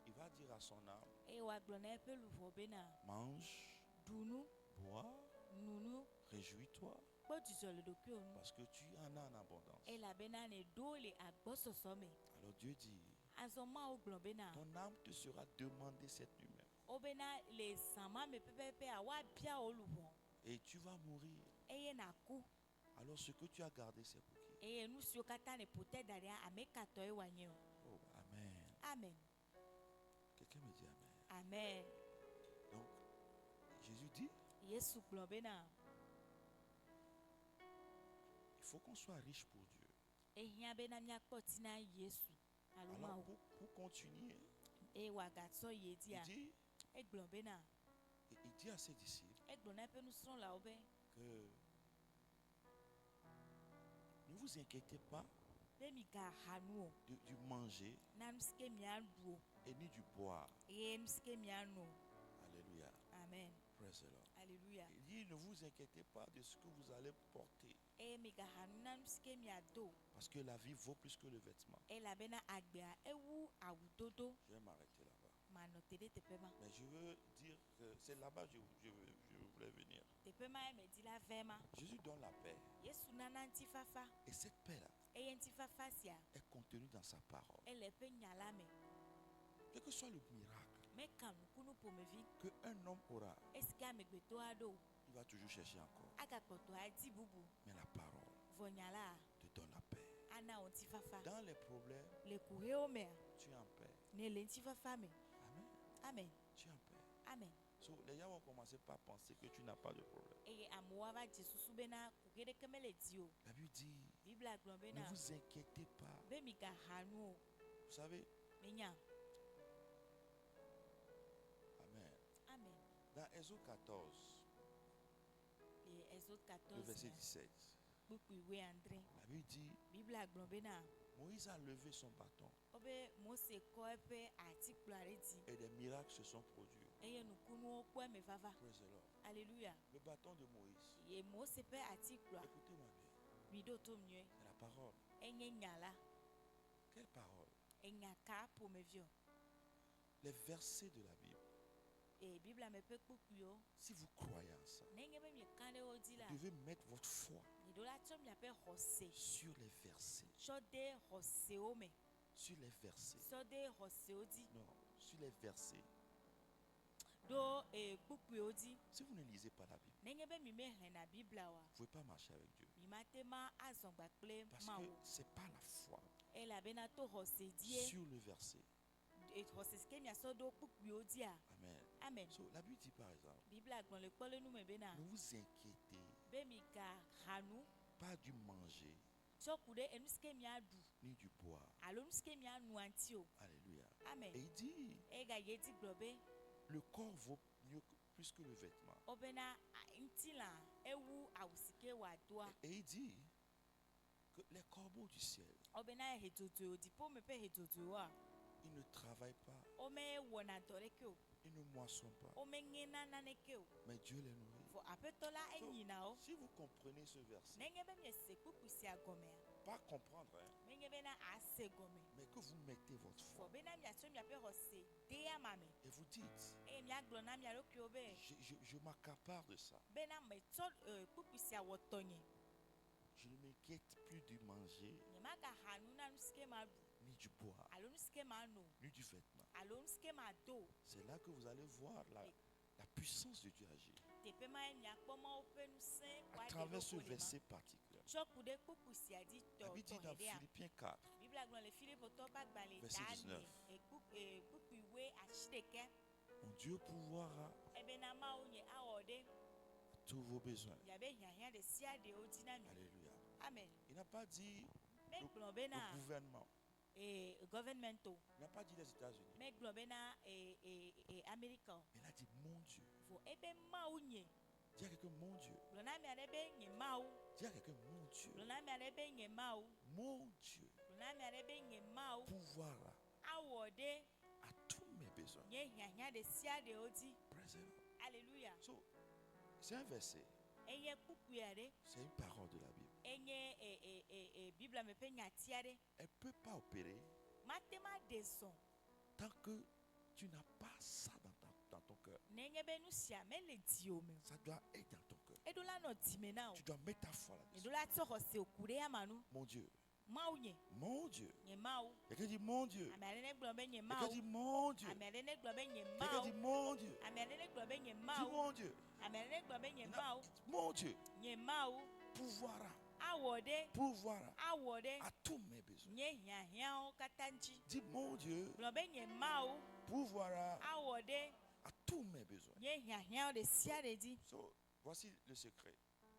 il va dire à son âme, Eye woagblɔ na eƒe luʋɔ bena mange, ɖu nu, bois, nu nu, réjouis-toi, kpɔ dzidzɔ le ɖokuiwò nu. parce que tu en as en abondance. Elabena ne ɖo le agbɔsɔsɔ me. Alors Dieu dit, Azɔ Mawu gblɔ bena ton âme te sera demandée cette nuit même. wobena le zã ma me pɛpɛpɛa woabia wo luʋɔ Et tu vas mourir. eye nàku. Alors ce que tu as gardé, c'est pour qui? Eye nu siwo katã ne ƒote da ɖea ame katɔe wòanye o. Oh, Amen. Amen. Quelqu'un me dit Amen. Amen. Donc, Jésus dit, Yesu gblɔ bena il faut qu'on soit riche pour Dieu. ehiã bena míakpɔ ti na Yesu alo Alors, Mawu. pour continuer, Eye wòagatsɔ yi il dzia dit, egblɔ bena il dit à ses disciples egblɔ na eƒe nusrɔ̃lawo be que ne vous inquiétez pas be migaha nu o du manger na nu si ke miaɖu o et ni du boire. eye nu si ke miano. Alléluia. Amen. Praise the Lord. Alléluia. Il dit, ne vous inquiétez pas de ce que vous allez porter. Eye migaha nu na nu si ke miado o. Parce que la vie vaut plus que le vêtement. Elabena agbea ewu awudodo. Je vais m'arrêter là-bas. Manɔ te ɖe teƒe ma. Mais je veux dire que c'est là-bas que je voulais venir. Teƒe ma ye medi la vɛ ma. Jésus donne la paix. Yesu nana ŋutifafa. Et cette paix-là Eye ŋutifafa sia est contenue dans sa parole. ele eƒe nya la me. Quel que soit le miracle Meka nukunu ƒomevi qu'un homme aura, esi ke amegbetɔ aɖewo il va toujours chercher encore. agakpɔtɔ adi bubu. Mais la parole Vɔ nya la te donne la paix. ana wo ŋutifafa. Dans les problèmes, Le kuhewo mea tu es en paix. ne le ŋutifafa me. Amen. Amen. Tu es en paix. Amen. So, les gens vont commencer par penser que tu n'as pas de problème. Eye amewo ava dze susu bena kuhe ɖeke mele di o. La Bible dit, Biblia gblɔ ne bena vous inquiétez pas. be migaha nu o. Vous savez, Menya. Amen. Amen. Dans Exode 14, Le Exode le 14 verset mea, 17, kpukpui wuiadre. la Bible dit, Biblia gblɔ bena Moïse a levé son bâton wobe Mose kɔ eƒe atikplɔ aɖe dzi et des miracles se sont produits. eye nukunuwo kpɔ eme vava. Praise the Lord. Alléluia. Le bâton de Moïse, Ye Mose ƒe atikplɔa écoutez-moi bien, mi ɖo tom nyuie. c'est la parole. Enye nya la. Quelle parole? Enya ka ƒomeviwo. Les versets de la Bible. Biblia me ƒe kpukpuiwo. Si vous croyez en ça, Nenye be mieka ɖe wo dzi la. vous devez mettre votre foi Mi ɖo la tsɔ miaƒe xɔse sur les versets. tsɔ de xɔsewo me. Sur les versets. Tsɔ de xɔsewo dzi. Non, sur les versets. Ɖo kpukpuiwo dzi. Si vous ne lisez pas la Bible, Nenye be mi mehlẽna Biblia oa, vous ne pouvez pas marcher avec Dieu. mi mate ma azɔ gba kple Parce que Mawu. ce n'est pas la foi Elabena to xɔse die. sur le verset. Xɔse si ke miasɔ ɖo kpukpuiwo dzia. Amen. Amen. So, la Bible dit par exemple, Biblia gblɔ le kpɔlenu me bena ne vous inquiétez be migaha nu pas du manger tsɔ ku ɖe enu si ke miaɖu ni du boire. alo nu si ke mianu ŋuti o. Alléluia. Amen. Et il dit, Egayi edzi gblɔ be le corps vaut plus que le vêtement. wobena ŋutilã ewu awu si ke wòadoa. Et il dit que les corbeaux du ciel, Wobena hedzodzo dziƒo me ƒe hedzodzwoa ils ne travaillent pas, womewɔna dɔ ɖeke o. ils ne moissonnent pas, Womeŋena naneke o. mais Dieu les nourrit. Vɔ aƒetɔ la enyina wo. Si vous comprenez ce verset, Nenye be miese kpukpu sia gɔmea, pas comprendre, hein, menye bena ase gɔme. mais que vous mettez votre Vɔ foi bena miatsɔ miaƒe xɔse de ama me. et vous dites, Eye miagblɔ na mia ɖokuiwo be je m'accapare de ça. bena metsɔ kpukpu sia wɔ tɔnye. Je ne m'inquiète plus du manger, Nyemagaha nu na nu si ke maɖu ni du boire, alo nu si ke mano ni du vêtement. alo nu si ke mado. C'est là que vous allez voir la puissance de Dieu agir. Teƒe ma ye miakpɔ Mawu ƒe ŋusẽ À wòaɖe travers ce ɖo ƒo le ma. verset particulier. Tsɔ ku ɖe kpukpu sia dzi La Bible dit dans tɔxɛɖea. Philippiens 4, Biblia gblɔ le Filipotɔ ƒe agbalẽ Verset ta 19. ne kpukpui woe 21. mon Dieu pourvoira Ebena Mawu nye awɔ ɖe tous vos besoins. miabe hiahiã ɖe sia ɖewo dzi na mi. Alléluia. Amen. Il n'a pas dit Megblɔ le bena gouvernement. governmento. Il n'a pas dit les États-Unis. Megblɔ bena Amerika o. Mais il a dit mon Dieu. Vɔ ebe Mawu nye. Dis à quelqu'un mon Dieu. Gblɔ na mia ɖe be nye Mawu. Dis à quelqu'un mon Dieu. Gblɔ na mia ɖe be nye Mawu. Mon Dieu Gblɔ na mia ɖe be nye Mawu pourvoira awɔ ɖe à tous mes besoins. nye hiahiã ɖe sia ɖewo dzi. Praise the Lord. Alléluia. So, c'est un verset. Enye kpukpui aɖe. C'est une parole de la Bible. Enye Biblia me ƒe nyati aɖe. Elle ne peut pas opérer Mate ma ɖe zɔ. tant que tu n'as pas ça dans ton cœur. Nenye be nu sia mele diwo me o. Ça doit être dans ton cœur. Eɖo la nɔ dzime na o. Tu dois mettre ta foi là-dessus. Eɖo la tsɔ xɔse oku ɖe ama nu. Mon Dieu. Mawu nye. Mon Dieu. Nye Mawu. Quelqu'un dit mon Dieu. Ame aɖe ne gblɔ be nye Quelqu'un dit Mawu. mon Dieu. Ame aɖe ne gblɔ be nye Quelqu'un dit Mawu. mon Dieu. Ame aɖe ne gblɔ be nye Dis Mawu. mon Dieu. Ame aɖe ne gblɔ be nye Mawu. Mon Dieu Nye Mawu pourvoira awɔ ɖe à tous mes besoins. nye hiahiãwo katã ŋuti. Dis mon Dieu Gblɔ be nye Mawu pourvoira awɔ ɖe à tous mes besoins. nye hiahiãwo ɖe sia ɖe dzi. So, voici le secret.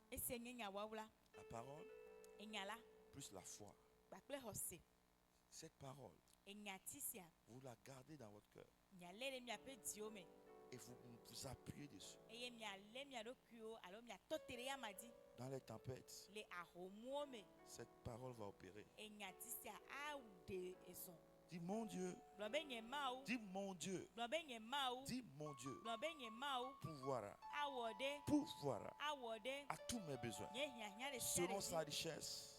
Esie nye nyawɔwla. La parole Enya la plus la foi. kpakple xɔse. Cette parole, Enyati sia vous la gardez dans votre cœur mialé ɖe miaƒe dziwo me et vous vous appuyez dessus. eye mialé mia ɖokuiwo alo miatɔ te ɖe yama dzi Dans les tempêtes, le ahomuwo me. cette parole va opérer. Enyati sia aɖe ezɔ. Dis mon Dieu. Gblɔ be nye Mawu. Dis mon Dieu. Gblɔ be nye Mawu. Dis mon Dieu. Gblɔ be nye Mawu Pourvoira awɔ ɖe à tous mes besoins. nye hiahiã ɖe sia Selon ɖe sa dzi. richesse.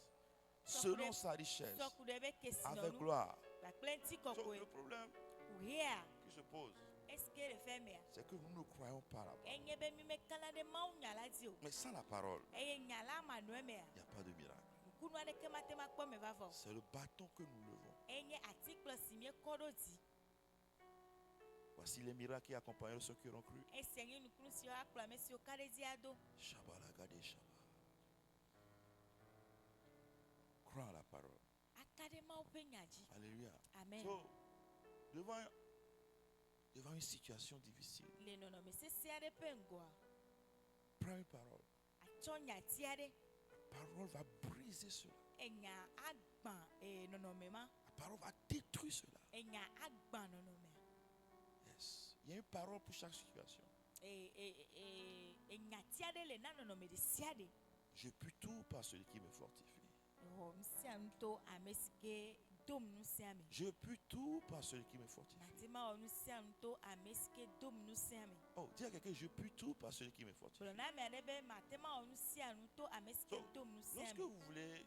Selon sa richesse. Sɔ ku ɖe ebe Avec kesinɔnu gloire. kpakple So, ŋutikɔkɔe. le problème Kuhea qui se pose, esike le fɛ mea c'est que nous ne croyons pas la parole. enye be mi mekala ɖe Mawu nya la dzi o. Mais sans la parole, Eye nya la amanɔe mea il n'y a pas de miracle. ŋkunu aɖeke mate ma kpɔ me va vɔ. C'est le bâton que nous levons. Enye atikplɔ si miekɔ ɖo dzi. Voici les miracles qui accompagneront ceux qui auront cru. Esia nye nukunu siwo akplɔ ame siwo ka ɖe dzi ado. Shabalagade Shaba. Crois en la parole. Aka ɖe Mawu ƒe nya dzi. Alléluia. Amen. So, devant une situation difficile, Le nɔnɔme sese aɖe ƒe ŋgɔa, prends une parole. atsɔ nyati aɖe. La parole va briser cela. Enya agbã nɔnɔme ma. La parole va détruire cela. Enya agbã nɔnɔmea. Yes. Il y a une parole pour chaque situation. Enyati aɖe le na nɔnɔme ɖe sia ɖe. Je puis tout par celui qui me fortifie. Wɔ nu sia nu to ame si ke dom nu sia me. Je puis tout par celui qui me fortifie. Mate ma wɔ nu sia nu to ame si ke dom nu sia me. Oh, dis à quelqu'un, je puis tout par celui qui me fortifie. Gblɔ na ame aɖe be mate ma wɔ nu sia nu to ame si ke So, dom nu sia lorsque me. vous voulez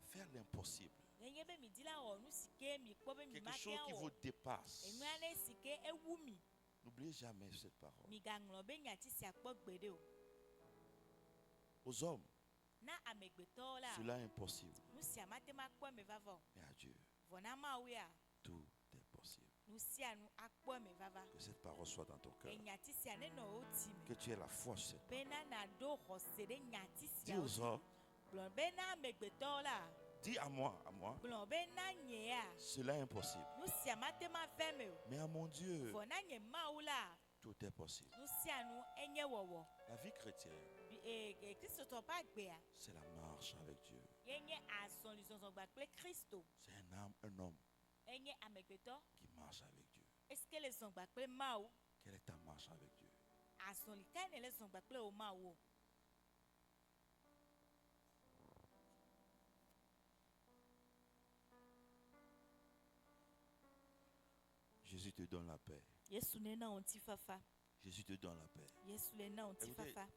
faire l'impossible, Nenye be mi di la wɔ nu si ke mi kpɔ be mi quelque ma chose qui tea vous wɔ. dépasse, Enu aɖe si ke ewu mi. n'oubliez jamais cette parole. Mi gaŋlɔ be nyati sia kpɔ gbeɖe o. Aux hommes, Na amegbetɔwo la. cela est impossible. Nu sia mate ma kpɔ me va vɔ. Mais à Dieu, Vɔ na Mawu ya. tout est possible. Nu sia nu akpɔ me va va. Que cette parole soit dans ton cœur. Enyati sia ne nɔ wo ti me. Que tu aies la foi sur cette parole. Bena naɖo xɔse ɖe nyati Dis sia wo aux dzi. hommes, Gblɔ be na amegbetɔwo la. dis à moi, Gblɔ be na nye ya. cela est impossible. Nu sia mate ma vɛ me o. Mais à mon Dieu, Vɔ na nye Mawu la. tout est possible. Nu sia nu enye wɔwɔ. La vie chrétienne, Kristotɔ ƒe agbea. c'est la marche avec Dieu. Yenye azɔlizɔzɔgba kple Kristo. C'est un homme Enye amegbetɔ. qui marche avec Dieu. Esike le zɔgba kple Mawu. Quelle est ta marche avec Dieu? Azɔli kae ne le zɔgba kple wo Mawu o. Jésus te donne la paix. Yesu ne na wo ŋutifafa. Jésus te donne la paix. Yesu le na onti Écoutez, fafa.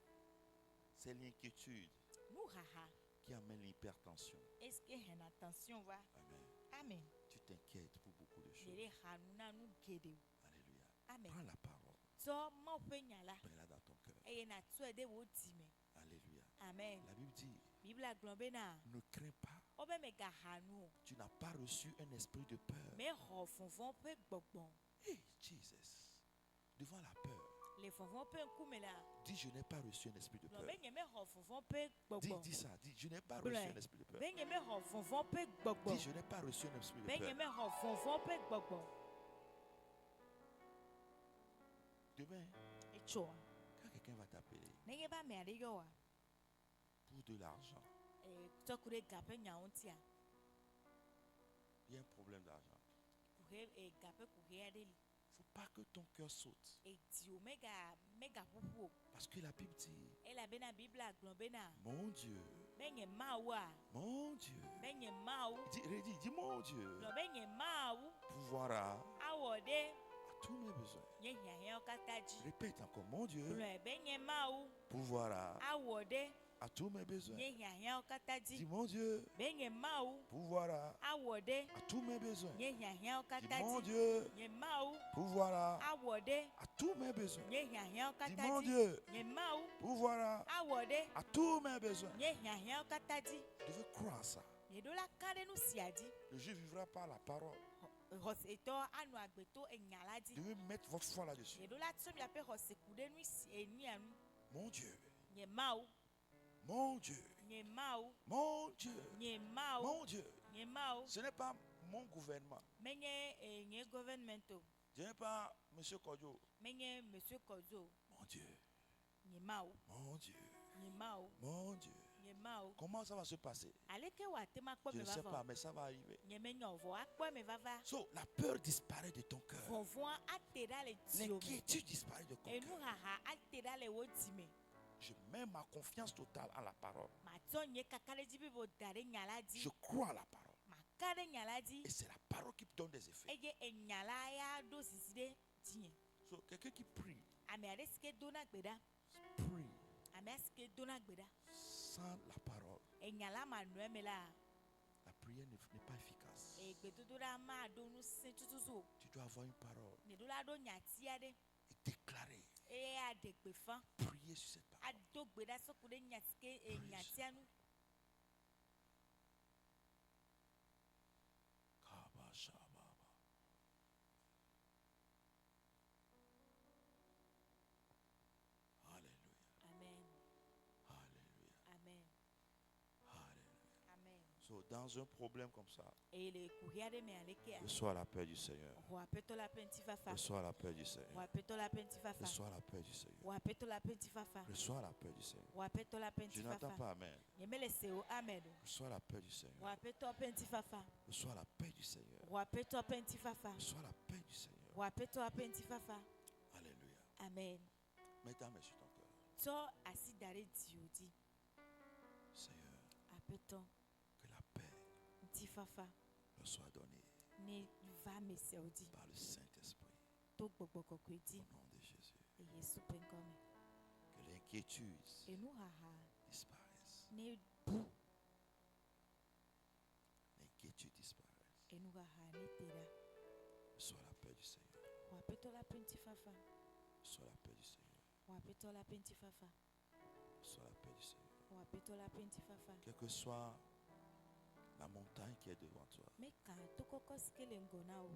C'est l'inquiétude Nou haha. qui amène l'hypertension. Est-ce que hen attention va? Amen. Amen. Tu t'inquiètes pour beaucoup de choses. Yere hanu na nu gede. Alléluia. Amen. Prends la parole. So mo pe nyala. Mets-la dans ton cœur. Eye na tu ede wo dime. Alléluia. Amen. La Bible dit, Bible agblɔbe na. ne crains pas. Obe me ga hanu. Tu n'as pas reçu un esprit de peur. Me ho fonfon pe gbogbon. Hey, Jesus. Devant la peur, Le fonfon pe nkume la. dis je n'ai pas reçu un esprit de peur. Glɔbe nye me ho fonfon pe gbogbon. Dis ça, dis je n'ai pas reçu Bleu. un esprit de peur. Be nye me ho fonfon pe gbogbon. Dis je n'ai pas reçu un esprit de Be nye peur. me ho fonfon pe gbogbon. Demain, Etso. quand quelqu'un va t'appeler Nenye ba me ade yo wa. pour de l'argent, Tokure gape nya ontia. il y a un problème d'argent. Kuhe gape kuhe ade li. Il ne faut pas que ton cœur saute. Eti o mega pupu. Parce que la Bible dit, Ela be na Bible agblɔbe na. mon Dieu, Be nye mawu a. mon Dieu. Be nye mawu. Dis mon Dieu, Glɔbe nye mawu. pouvoira Awɔ ɖe à tous mes besoins. nye hiahiãwo katã dzi. Répète encore, mon Dieu, Gblɔe be nye mawu. pouvoira Awɔ ɖe à tous mes besoins. nye hiahiãwo katã Dis dzi. mon Dieu, Be nye mawu. pouvoira Awɔ ɖe à tous mes besoins. nye hiahiãwo Dis katã mon dzi. Dieu, Nye mawu. pouvoira Awɔ ɖe à tous mes besoins. nye hiahiãwo Dis katã mon dzi. Dieu, Nye mawu. pouvoira Awɔ ɖe à tous mes besoins. nye hiahiãwo katã dzi. Je veux croire ça. Nye ɖo la ka ɖe nu sia dzi. Le juif vivra par la parole. Xɔsetɔ anɔ agbeto enya la Je dzi. veux mettre votre foi là-dessus. Nye ɖo la tsɔ miaƒe xɔseku ɖe nu si enua nu. Mon Dieu, Nye mawu. mon Dieu, Nye mawu. mon Dieu, Nye mawu. mon Dieu. Nye mawu. Ce n'est pas mon gouvernement. Menye nye government o. Ce n'est pas M. Kodjo. Menye monsieur Kozo. Mon Dieu, Nye mawu. mon Dieu, Nye mawu. mon Dieu. Nye mawu. Comment ça va se passer? Aleke wa te ma kpɔ Je me ne sais pas, vava. mais ça va arriver. Nye menye o vɔ akpɔ me vava. So, la peur disparaît de ton cœur. Vɔvɔa ate ɖa le tio me. L'inquiétude disparaît de ton Enu cœur. haha ate ɖa le wo dzi me. Je mets ma confiance totale en la parole. Matsɔ nye kaka ɖe dzi be bo da ɖe nya la dzi. Je crois à la parole. Maka ɖe nya la dzi. Et c'est la parole qui donne des effets. Eye enya la ya ɖo sisi ɖe dzinye. So, quelqu'un qui prie, Ame aɖe si ke dona gbe ɖa. prie Ame si ke dona gbe ɖa. sans la parole. Enya la ma nɔe me la. La prière n'est pas efficace. Gbedodoɖa ma ɖo nu sẽ tututu o. Tu dois avoir une parole Ne ɖo la ɖo nyati aɖe. et déclarer, Eye aɖe gbe fã. prier sur cette parole. Ado gbe ɖa sɔku ɖe nya si ke nyatia nu. Kaba shababa. Alléluia, Amen. alléluia, Amen. alléluia. Amen. So, dans un problème comme ça, Eye le kuhi aɖe me aleke a. reçois la paix du Seigneur. Xɔ aƒetɔ la ƒe ŋutifafa. Reçois la paix du Xɔ Seigneur. aƒetɔ la ƒe ŋutifafa. Reçois la paix du Seigneur. Xɔ aƒetɔ la ƒe ŋutifafa. Reçois la paix du Seigneur. Xɔ aƒetɔ la ƒe Je n'entends ŋutifafa. pas Amen. Nyemele se o amen o. Reçois la paix du Xɔ Seigneur. aƒetɔ ƒe ŋutifafa. Reçois la paix du Seigneur. Xɔ aƒetɔ ƒe ŋutifafa. Reçois la paix du Seigneur. Xɔ aƒetɔ ƒe ŋutifafa. Alléluia. Amen. Mets ta main sur ton cœur. Tsɔ asi da ɖe dziwò dzi. Seigneur, Aƒetɔ que la paix ŋutifafa me soit donnée ne va mesewo dzi. par le Saint-Esprit. To gbɔgbɔ kɔkɔe dzi. Au nom de Jésus. Le Yesu ƒe ŋkɔ me. Que l'inquiétude Enu haha disparaisse. ne bu. L'inquiétude disparaisse. Enu haha ne te ɖa. Reçois la paix du Seigneur. Xɔ aƒetɔ la ƒe ŋutifafa. Reçois la paix du Seigneur. Xɔ aƒetɔ la ƒe ŋutifafa. Reçois la paix du Seigneur. Xɔ aƒetɔ la ƒe ŋutifafa. Quelle que soit la montagne qui est devant toi, Meka to kɔkɔ si ke le ŋgɔ na wo.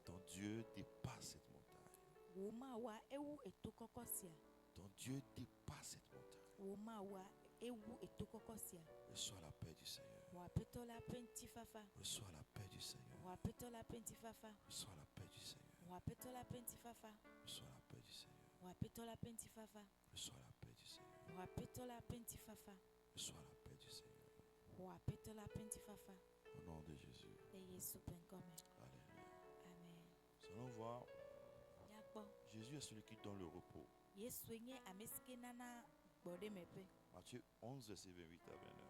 ton Dieu dépasse cette montagne. Wo mawa ewu eto kɔkɔ sia. Ton Dieu dépasse cette montagne. Wo mawa ewu eto kɔkɔ sia. Reçois la paix du Seigneur. Xɔ aƒetɔ la ƒe ŋutifafa. Reçois la paix du Seigneur. Xɔ aƒetɔ la ƒe ŋutifafa. Reçois la paix du Seigneur. Xɔ aƒetɔ la ƒe ŋutifafa. Reçois la paix du Seigneur. Xɔ aƒetɔ la ƒe ŋutifafa. Reçois la paix du Seigneur. Xɔ aƒetɔ la ƒe ŋutifafa. Reçois la paix du Seigneur. Xɔ aƒetɔ la ƒe ŋutifafa. Au nom de Jésus. Le Yesu ƒe ŋkɔ me. Alléluia. Amen. Nous allons voir, Nyakpɔ. Jésus est celui qui donne le repos. Yesue nye ame si ke nana gbɔɖemeƒe. Matthieu 11, verset 28 à 29.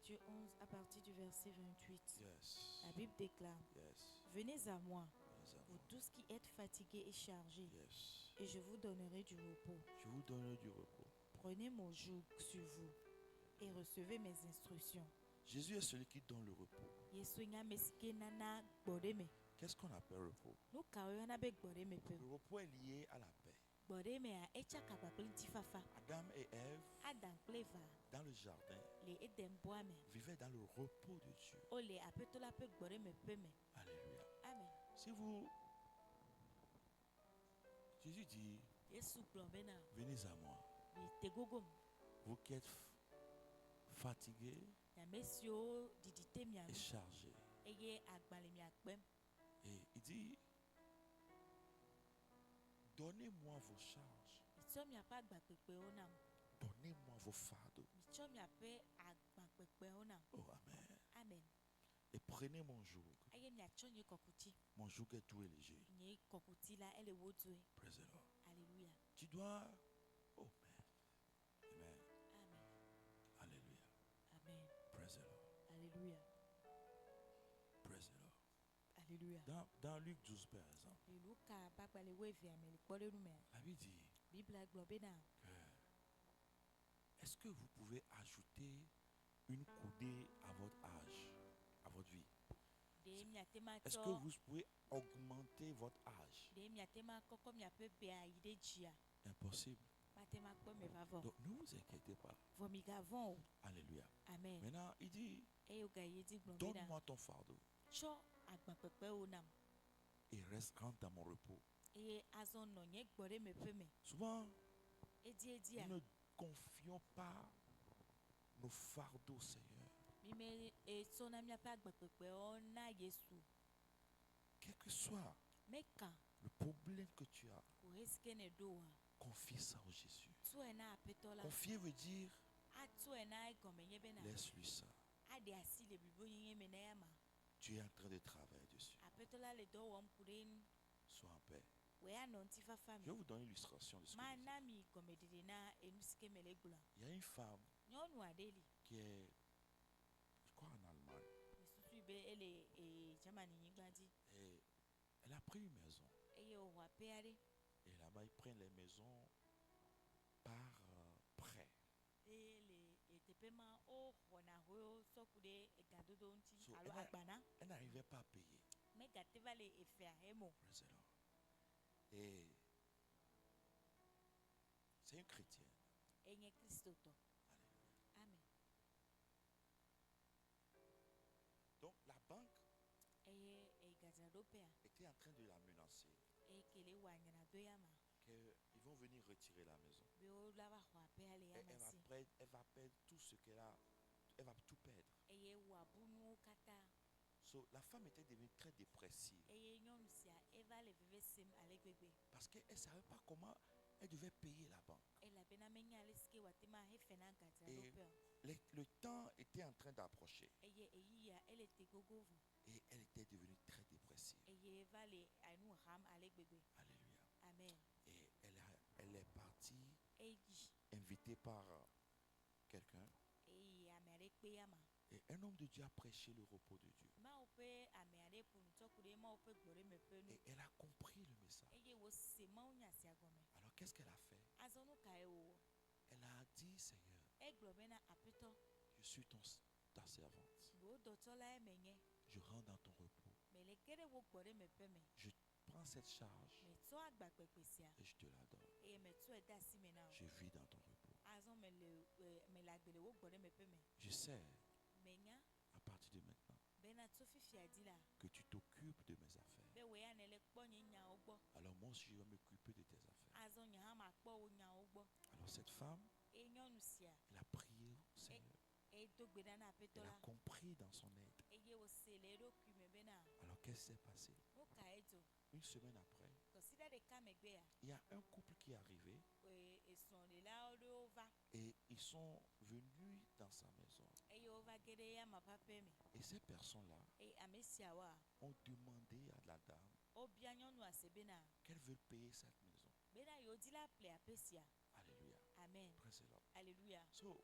Matthieu 11 à partir du verset 28. Yes. La Bible déclare, Yes. venez à moi, Yes. vous tous qui êtes fatigués et chargés, Yes. et je vous donnerai du repos. Je vous donne du repos. Prenez mon joug sur vous et recevez mes instructions. Jésus est celui qui donne le repos. Yesu nya mesike nana gbɔɖeme. Qu'est-ce qu'on appelle repos? Nu kawo yɔna be gbɔɖeme ƒe. Le repos est lié à la paix. Gbɔɖemea etsaka kpakple ŋutifafa. Adam et Ève, Adam kple Eva dans le jardin, le Eden bɔa me. vivaient dans le repos de Dieu. Wole aƒetɔ la ƒe gbɔɖeme ƒe me. Alléluia. Amen. Si vous... Jésus dit, Yesu gblɔ bena venez à moi. mite gogom. Vous qui êtes fatigués Nyame siwo ɖiɖi te mia et ŋu chargés. eye agbalẽ mia kpem. Et il dit, donnez-moi vos charges. Mitsɔ miaƒe agbakpekpewo nam. Donnez-moi vos fardeaux. Mitsɔ miaƒe agbakpekpewo nam. Oh, amen. Amen. Et prenez mon joug. Eye miatsɔ nye kɔkuti. Mon joug est doux et léger. Nye kɔkuti la ele wo doe. Praise the Lord. Alléluia. Tu dois... Oh, amen. Amen. Alléluia. Amen. Praise the Lord. Alléluia. Praise the Lord. Alléluia. Dans Luc 12, par exemple, Le Luka bakpale wo evia me le kpɔ ɖe nu mea. la Bible dit Bibla gblɔ bena que est-ce que vous pouvez ajouter une coudée à votre âge, à votre vie? ɖe miate ma Est-ce que tsɔ vous pouvez augmenter votre âge? ɖe miate ma kɔkɔ miaƒe bea yi ɖe dzia. Impossible. Mate ma kpɔ me va vɔ. Donc ne vous inquiétez pas. Vɔ mi gavɔ̃ o. Alléluia. Amen. Maintenant, il dit, Eye wogayi edzi gblɔ bena donne-moi ton fardeau tsɔ agbakpekpewo nam et rentre dans mon repos. eye azɔ nɔ nye gbɔɖeme ƒe me. Souvent, Edzia nous ne confions pas nos fardeaux au Seigneur. mi me etsɔna miaƒe agbakpekpewo na Yesu. Quel que soit Meka le problème que tu as, ko hesike ne ɖo oa. confie ça au Jésus. Tɔe na aƒetɔ la. Confier veut dire, Atɔe na egɔme nye bena laisse-lui ça. aɖe asi le blibo me na ya ma. Tu es en train de travailler dessus. Aƒetɔ la le dɔ wɔm ku ɖe ŋu. Sois en paix. Wòe anɔ ŋutifafa Je vais me. vous donner l'illustration de ce que je dis. Mana mi gɔmeɖeɖe na enu si ke me le gblɔa. Il y a une femme Nyɔnu aɖe li. qui est, je crois, en Allemagne. Mesusu be ele Germany nyigba dzi. Et elle a pris une maison. Eye wòwɔ aƒe aɖe. Et là-bas, ils prennent les maisons par prêt. Eye le teƒe ma woxɔna ho sɔ ku ɖe egadodo ŋuti So, alo agbana. elle n'arrivait pas à payer. Megate va le efea hem o. Praise the Lord. Et c'est une chrétienne. Enye kristotɔ. Alléluia. Amen. Donc la banque Eye egadzraɖoƒea était en train de la menacer eye ke le wɔ anyraɖo ya ma qu'ils vont venir retirer la maison. be wola va xɔ aƒea le Et ya ma si. elle va perdre tout ce qu'elle a. Elle va tout perdre. Eye wòabu nuwo katã. So, la femme était devenue très dépressive Eye nyɔnu sia eva le veve sem ale gbegbe. parce qu'elle ne savait pas comment elle devait payer la banque. Elabena menya ale si ke wòate ma hefe na gadzraɖoƒea o. Le temps était en train d'approcher Eye eyia ele te gogo vo. et elle était devenue très dépressive. Eye eva le anu ham ale gbegbe. Alléluia. Amen. Et elle est partie, Eyi invitée par quelqu'un. eye ame aɖe kpe ya ma. Et un homme de Dieu a prêché le repos de Dieu. Mawu ƒe ame aɖe ƒo nu tsɔ ku ɖe Mawu ƒe gbɔɖeme ƒe nu. Et elle a compris le message. Eye wòse Mawu nya sia gɔme. Alors qu'est-ce qu'elle a fait? Azɔ nu kae wòwɔ? Elle a dit, Seigneur, Egblɔ bena aƒetɔ, je suis ta servante. wò dɔtsɔla menye. Je rentre dans ton repos. Mele ge ɖe wo gbɔɖeme ƒe me. Je prends cette charge Metsɔ agbakpekpe sia et je te la donne. eye metsɔe de asi me na wo. Je vis dans ton repos. Azɔ mele agbe le wo gbɔɖeme ƒe me. Je sais, Menya à partir de maintenant, bena tso fifia dzi la que tu t'occupes de mes affaires. be wò ya ne le kpɔ nye nyawo gbɔ. Alors moi aussi, je vais m'occuper de tes affaires. Azɔ nye hã makpɔ wo nyawo gbɔ. Alors cette femme, Eye nyɔnu sia elle a prié au Seigneur. edo gbe ɖa na aƒetɔ Elle a la compris dans son aide. eye wòse le eɖokui me bena Alors qu'est-ce qui s'est passé? nu kae dzo. Une semaine après, Kɔsiɖa ɖeka megbea il y a un couple qui est arrivé esrɔ̃ɖelawo ɖewo va et ils sont venus dans sa maison. eye wova ge ɖe ya ma ƒe aƒe me. Et ces personnes-là Eye ame siawoa ont demandé à la dame wobia nyɔnua se bena qu'elle veut payer cette maison. yewo di la ƒle aƒe sia. Alléluia. Amen. Praise the Lord. Alléluia. So,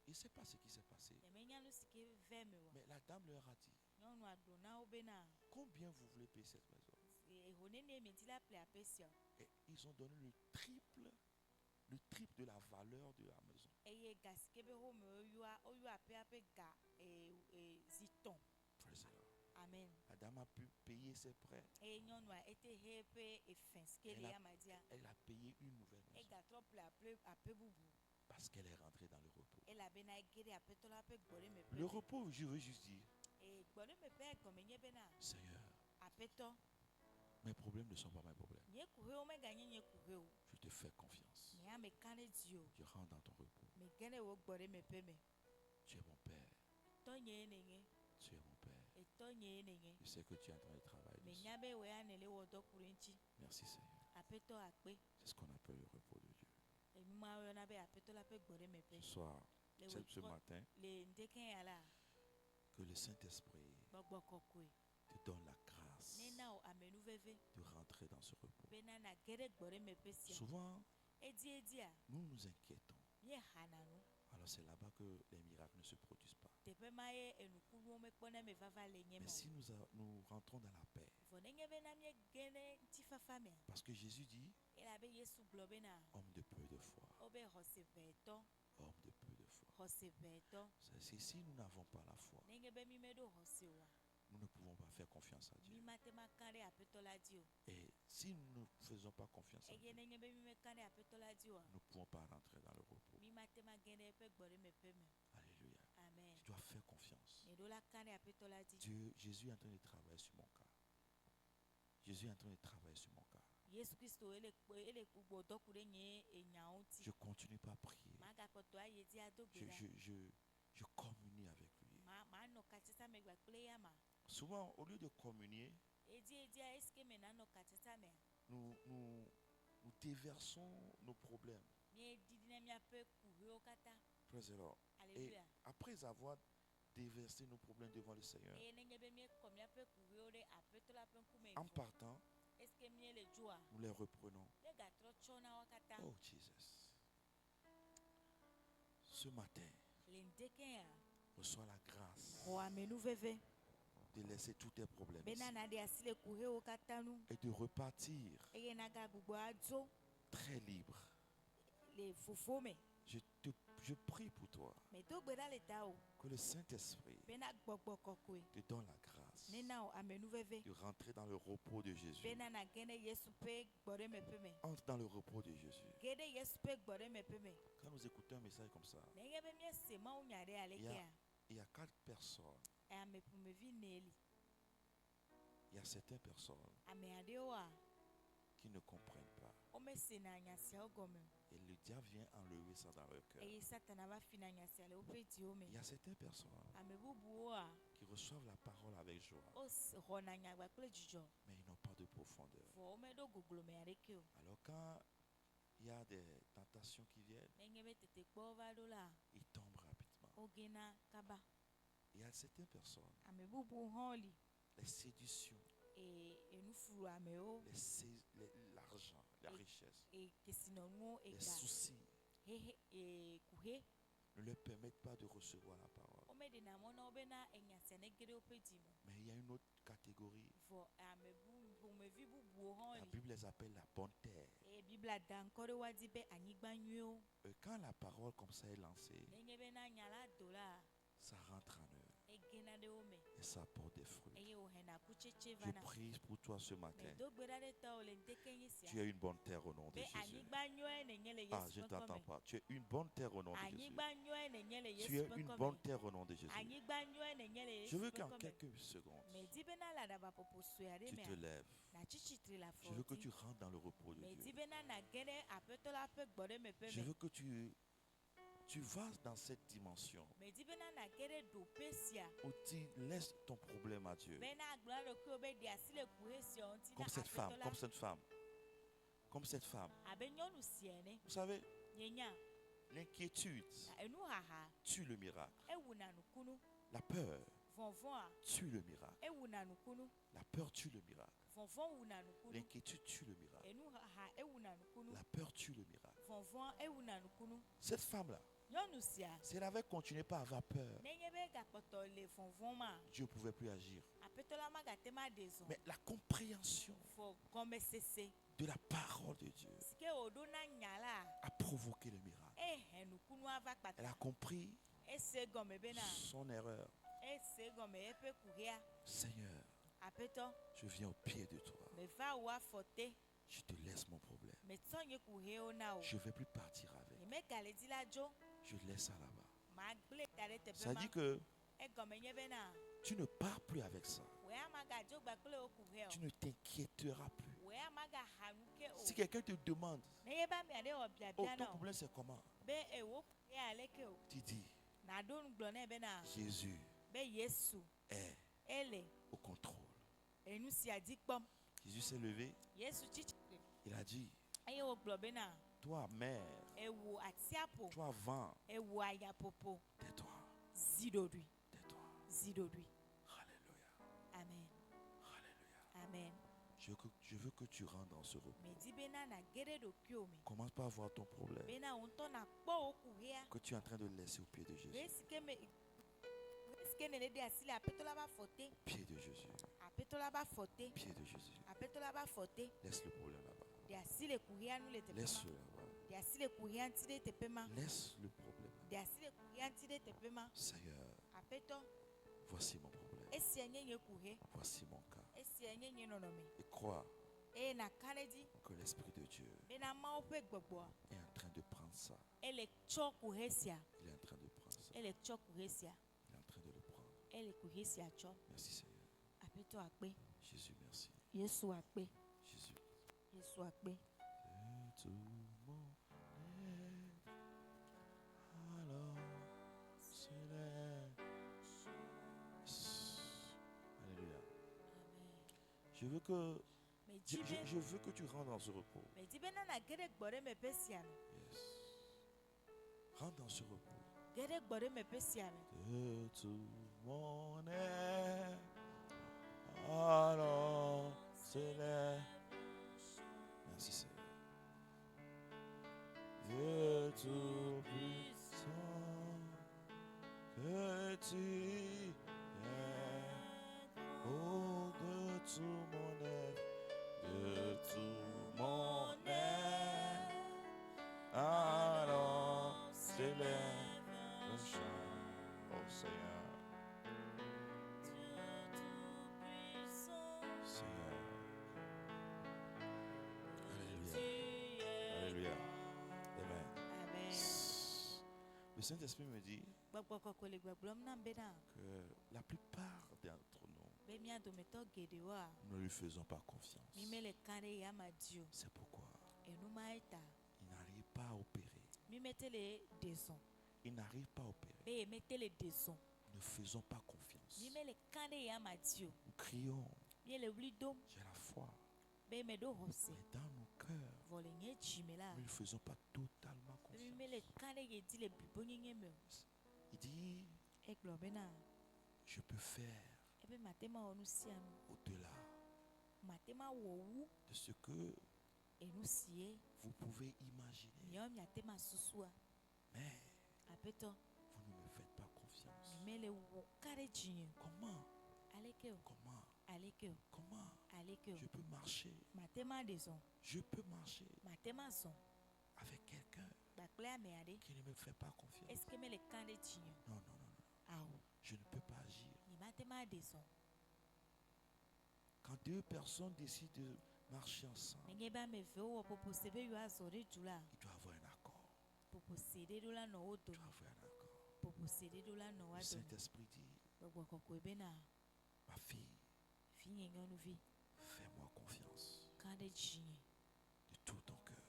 il ne sait pas ce qui s'est passé. Nyemenya nu si ke ve me wa Mais la dame leur a dit, nyɔnua gblɔ na wo bena combien vous voulez payer cette maison? eho nene mi di la ple aƒe sia Et ils ont donné le triple de la valeur de la maison. eye ga si ke be home woyɔ aƒea ƒe ga zitɔn. Praise the Lord. Amen. La dame a pu payer ses prêts. Eye nyɔnua ete he ƒe efe si ke Elle le a- ya ma dia Elle a payé une nouvelle maison ega trɔ ple aƒe bubu parce qu'elle est rentrée dans le repos. elabena ege ɖe aƒetɔ la ƒe gbɔɖeme Le ƒe repos, je veux juste dire, gbɔɖeme ƒe gɔme nye bena Seigneur, aƒetɔ mes problèmes ne sont pas mes problèmes. nye kuhewo meganye nye kuhewo Je te fais confiance. nye ame ka ɖe dzi o Je rentre dans ton repos. mege ɖe wo gbɔɖeme ƒe me Tu es mon Père. tɔ nye ye nenye Tu es mon Père. etɔ nye ye nenye Je sais que tu es en train de travailler dessus. menya be woya ne le wɔ dɔ ku ɖe ŋuti Merci Seigneur. aƒetɔ akpe C'est ce qu'on appelle le repos de Dieu. enuma woyɔna be aƒetɔ la ƒe gbɔɖeme ƒe Ce soir, le ce wòtrɔ- matin, le ŋdeke ya la que le Saint-Esprit gbɔgbɔ kɔkɔe te donne la grâce nena wo amenuveve de rentrer dans ce repos. bena nage ɖe gbɔɖeme ƒe sia Souvent, ediedia nous nous inquiétons. míehana nu Alors c'est là-bas que les miracles ne se produisent pas. teƒe ma ye enukunuwo mekpɔna me vava le nye Mais me si nous rentrons dans la paix, vɔ nenye bena miege ɖe ŋutifafa mea parce que Jésus dit, elabe yesu gblɔ bena homme de peu de foi, wobe xɔse ʋɛtɔ homme de peu de foi. xɔse ʋɛtɔ C'est que si nous n'avons pas la foi, nenye be mi meɖo xɔse oa nous ne pouvons pas faire confiance à mi Dieu. mate ma ka ɖe aƒetɔ la dzi o Et si nous ne faisons pas confiance à eye Dieu, nenye be mi meka ɖe aƒetɔ la dzi oa nous ne pouvons pas rentrer dans le repos. mi mate ma ge ɖe eƒe gbɔɖeme ƒe me Alléluia. amen Tu dois faire confiance. meɖo la ka ɖe aƒetɔ la dzi Jésus est en train de travailler sur mon cas. Jésus est en train de travailler sur mon cas. yesu kristo ele gbɔ dɔ ku ɖe nye enyawo ŋuti Je continue pas à prier. magakpɔtɔ ayi dzi ado gbe ɖa Je communie avec lui. manɔ katsitsa me gba kple ya ma Souvent, au lieu de communier, ediedia esike me nanɔ katsitsa mea nous déversons nos problèmes. míedidi ne míaƒe kuhewo katã Praise the Lord. Et aleluya après avoir déversé nos problèmes devant le Seigneur, eye nenye be míekɔ míaƒe kuhewo ɖe aƒetɔ la ƒe ŋkume en vɔ partant, esike míele dzoa nous les reprenons. míegatrɔ tsɔna wo katã Oh Jesus. Ce matin, le ŋdeke ya reçois la grâce xɔ amenuveve de laisser tous tes problèmes bena ici naɖe asi le kuhewo katã nu et de repartir eye nagagbugbɔ adzo très libre. le fofo me Je prie pour toi medo gbe ɖa le tawò que le Saint-Esprit bena gbɔgbɔ kɔkɔe te donne la grâce nena wò amenuveve de rentrer dans le repos de Jésus. bena nage ɖe yesu ƒe gbɔɖeme ƒe me Entre dans le repos de Jésus. ge ɖe yesu ƒe gbɔɖeme ƒe me Quand nous écoutons un message comme ça, nenye be míese mawunya ɖe alekea il y a 4 personnes. ame ƒomevi ne li Il y a certaines personnes ame aɖewoa qui ne comprennent pas. womesena nya siawo gɔme o Et le diable vient enlever ça dans leur cœur. eye satana va fina nya sia le woƒe dziwo me Il y a certaines personnes ame bubuwoa qui reçoivent la parole avec joie, woxɔna nya gba kple dzidzɔ mais ils n'ont pas de profondeur. vɔ womeɖo goglome aɖeke o Alors quand il y a des tentations qui viennent, nenye be tetekpɔwo va ɖo la ils tombent rapidement. wogena kaba Il y a certaines personnes, ame bubuwo hã li les séductions, enufuru amewo l'argent, la richesse, kesinɔnuwo les ega soucis kuhe ne leur permettent pas de recevoir la parole. womeɖena mɔ na wo bena enya sia nege ɖe woƒe dzi me Mais il y a une autre catégorie. vɔ ƒomevi bubuwo hã La li Bible les appelle la bonne terre. eye biblia da ŋkɔ ɖe woa dzi be anyigba nyuiwo Et quand la parole comme ça est lancée, nenye bena nya la do la ça rentre en eux egena ɖe wo me et ça porte des fruits. eye wòhena kutsetse Je vana prie pour toi ce matin. medo gbe ɖa ɖe tɔwo le ŋdeke Tu sia es une bonne terre au nom de be Jésus. anyigba nyuie nenye le Ah, yesu je ƒe t'entends ŋkɔ pas. Tu es une bonne terre au nom me de Jésus. anyigba nyuie nenye le Tu yesu es ƒe une ŋkɔ bonne me terre au nom de Jésus. anyigba nyuie nenye le Je yesu veux ƒe qu'en ŋkɔ me quelques secondes, medi bena le aɖabaƒoƒo sue aɖe tu te mea lèves. natsi tsitre le Je veux que afɔ tu dzi rentres dans le repos de medi Dieu. bena nage ɖe aƒetɔ la ƒe gbɔɖeme Je ƒe me veux que tu vas dans cette dimension medi bena nage ɖe ɖoƒe sia où tu laisses ton problème à Dieu. bena agblɔ na ɖokuiwò be ɖi asi le kuhe sia ŋuti na Comme cette femme, aƒetɔ la comme cette femme. Comme cette femme. abe nyɔnu sia ene Vous savez, nyenya l'inquiétude enuhaha tue le miracle. ewuna nukunu La peur vɔvɔa tue le miracle. ewuna nukunu La peur tue le miracle. vɔvɔ wuna nukunu L'inquiétude tue le miracle. enuhaha ewuna nukunu La peur tue le miracle. vɔvɔ ewuna nukunu Cette femme-là, nyɔnu sia si elle avait continué par avoir peur, nenye be megakpɔtɔ le vɔvɔm ma Dieu ne pouvait plus agir. aƒetɔ la magate ma ɖe zɔ Mais la compréhension fɔ gɔmesese de la parole de Dieu si ke wòɖo na nya la a provoqué le miracle. ehe nukunua va Elle a kpata compris ese gɔme bena son erreur. ese gɔme eƒe kuhia Seigneur, aƒetɔ je viens au pied de toi. meva wo afɔ te Je te laisse mon problème. metsɔ nye kuhewo na wo Je ne vais plus partir avec. nyemegale dzi la dzo Je laisse ça là-bas. magble da ɖe teƒe Ça ma dit que egɔme nye bena tu ne pars plus avec ça. wòe amagadzo gba kple wo kuhe Tu o ne t'inquiéteras plus. wòe amagaha nu ke o Si quelqu'un te demande, nenye be ame aɖe wɔ oh, biabia ton na o problème c'est comment? be wo kuhea leke o Tu dis, naɖo nu gblɔ nɛ bena Jésus be yesu est ele au contrôle. enu sia dzi kpɔm Jésus s'est levé, yesu tsi tsitre il a dit, eye wògblɔ bena toi mer, ewo atiaƒo toi vent, ewo ayaƒoƒo tais-toi, zi ɖoɖoe tais-toi. zi ɖoɖoe Alléluia, amen alléluia. amen Je veux que tu rentres dans ce repos. medi bena nage ɖe ɖokuiwo me Commence par voir ton problème bena wò ŋutɔ nakpɔ wo kuhea que tu es en train de laisser au pied de Jésus. ɣe si ke nele ɖe asi le aƒetɔ la ƒe afɔ te Pied de Jésus, aƒetɔ la ƒe afɔ te pied de Jésus. aƒetɔ la ƒe afɔ te Laisse le problème là-bas. ɖe asi le kuhea nu le teƒe Laisse-le ma là-bas. ɖe asi le kuhea ŋuti ɖe teƒe ma Laisse le problème. ɖe asi le kuhea ŋuti ɖe teƒe ma Seigneur, aƒetɔ voici mon problème. esia nye nye kuhe Voici mon cas. esia nye nye nɔnɔme Et crois eye naka ɖe dzi que l'Esprit de Dieu bena mawo ƒe gbɔgbɔa est en train de prendre ça. ele tsɔ kuhe sia Il est en train de prendre ça. ele tsɔ kuhe sia Il est en train de le prendre. ele kuhe sia tsɔ Merci Seigneur. aƒetɔ akpe Jésus, merci. yesu akpe Jésus. yesu akpe Et tout mon être, alors s'élève. Alléluia. Je veux que je veux que tu rentres dans ce repos. medi bena nage ɖe gbɔ ɖe meƒe sia me Yes. Rentre dans ce repos. ge ɖe gbɔ ɖe meƒe sia me De tout mon être, alors s'élève. Merci Seigneur. Dieu tout puissant, que tu es, oh de tout mon être, de tout mon être, alors s'élève le chant, oh Seigneur. Seigneur. Alléluia. Alléluia. Amen. amen Le Saint-Esprit me dit gbɔgbɔ kɔkɔe le gbɔgblɔm nam bena que la plupart d'entre nous, be mía dometɔ geɖewoa nous ne lui faisons pas confiance. mi mele ka ɖe yama dzi o C'est pourquoi enu ma ye ta il n'arrive pas à opérer. mi mete le ɖe zɔ Il n'arrive pas à opérer. be ye mete le ɖe zɔ Ne faisons pas confiance. mi mele ka ɖe yama dzi o Nous crions, mi le wli dom j'ai la foi. be me ɖo xɔse Mais dans nos cœurs, vɔ le nye dzi me la nous ne lui faisons pas totalement be mi mele confiance. ka ɖe ye dzi le bibonyenye me o Il dit, egblɔ bena je peux faire ebe mate ma wɔ nu sia nu au-delà mate ma wɔ wu de ce que enu si ye vous pouvez imaginer. miawo miate ma susua Mais aƒetɔ vous ne me faites pas confiance. mi mele wɔ ka ɖe dzinye Comment? aleke o Comment? aleke o Comment? aleke o Je peux marcher. mate ma ɖe zɔ Je peux marcher mate ma zɔ avec quelqu'un kpakple ame aɖe qui ne me fait pas confiance. est ce que mele ka ɖe dzinye Non, non, non, non. awo Je ne peux pas agir. mi mate ma ɖe zɔ Quand deux personnes décident de marcher ensemble, nenye be ame eve wowɔ ƒoƒose be yewoazɔ ɖe du la il doit avoir un accord. ƒoƒose ɖe ɖo la nɔ wo Il doit dome avoir un accord. ƒoƒose ɖe ɖo la nɔ Le wa dome Saint-Esprit dit, gbɔgbɔ kɔkɔe bena ma fille, vinye nyɔnuvi fais-moi confiance ka ɖe dzinye de tout ton cœur,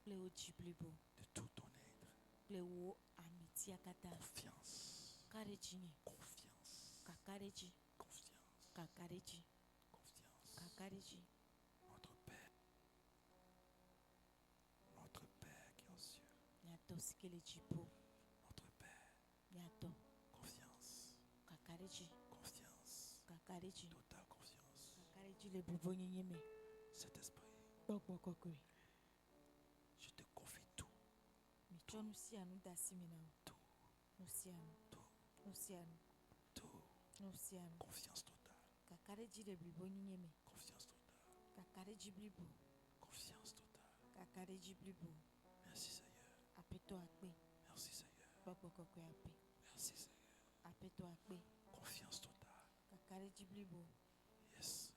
kple wo dzi blibo de tout ton être. kple wo amitia katã Confiance, ka ɖe dzinye confiance, kaka ɖe dzi confiance, kaka ɖe dzi confiance. kaka ɖe dzi Notre Père qui est aux cieux, miatɔ si ke le dziƒo notre Père, miatɔ confiance, kaka ɖe dzi confiance, kaka ɖe dzi totale confiance. kaka ɖe dzi le blibonyenye me Cet esprit, gbɔgbɔ kɔkɔe je te confie tout, mitsɔ nu sia nu de asi me na wo tout, nu sia nu tout. nu sia nu Osiam. Confiance totale. Kakare jire blibo nyeme. Confiance totale. Kakare jiblibo. Confiance totale. Kakare jiblibo. Merci Seigneur. Apeto akpe. Merci Seigneur. Gbọgbọkọkọ akpe. Merci Seigneur. Apeto akpe. Confiance totale. Kakare jiblibo. Yes.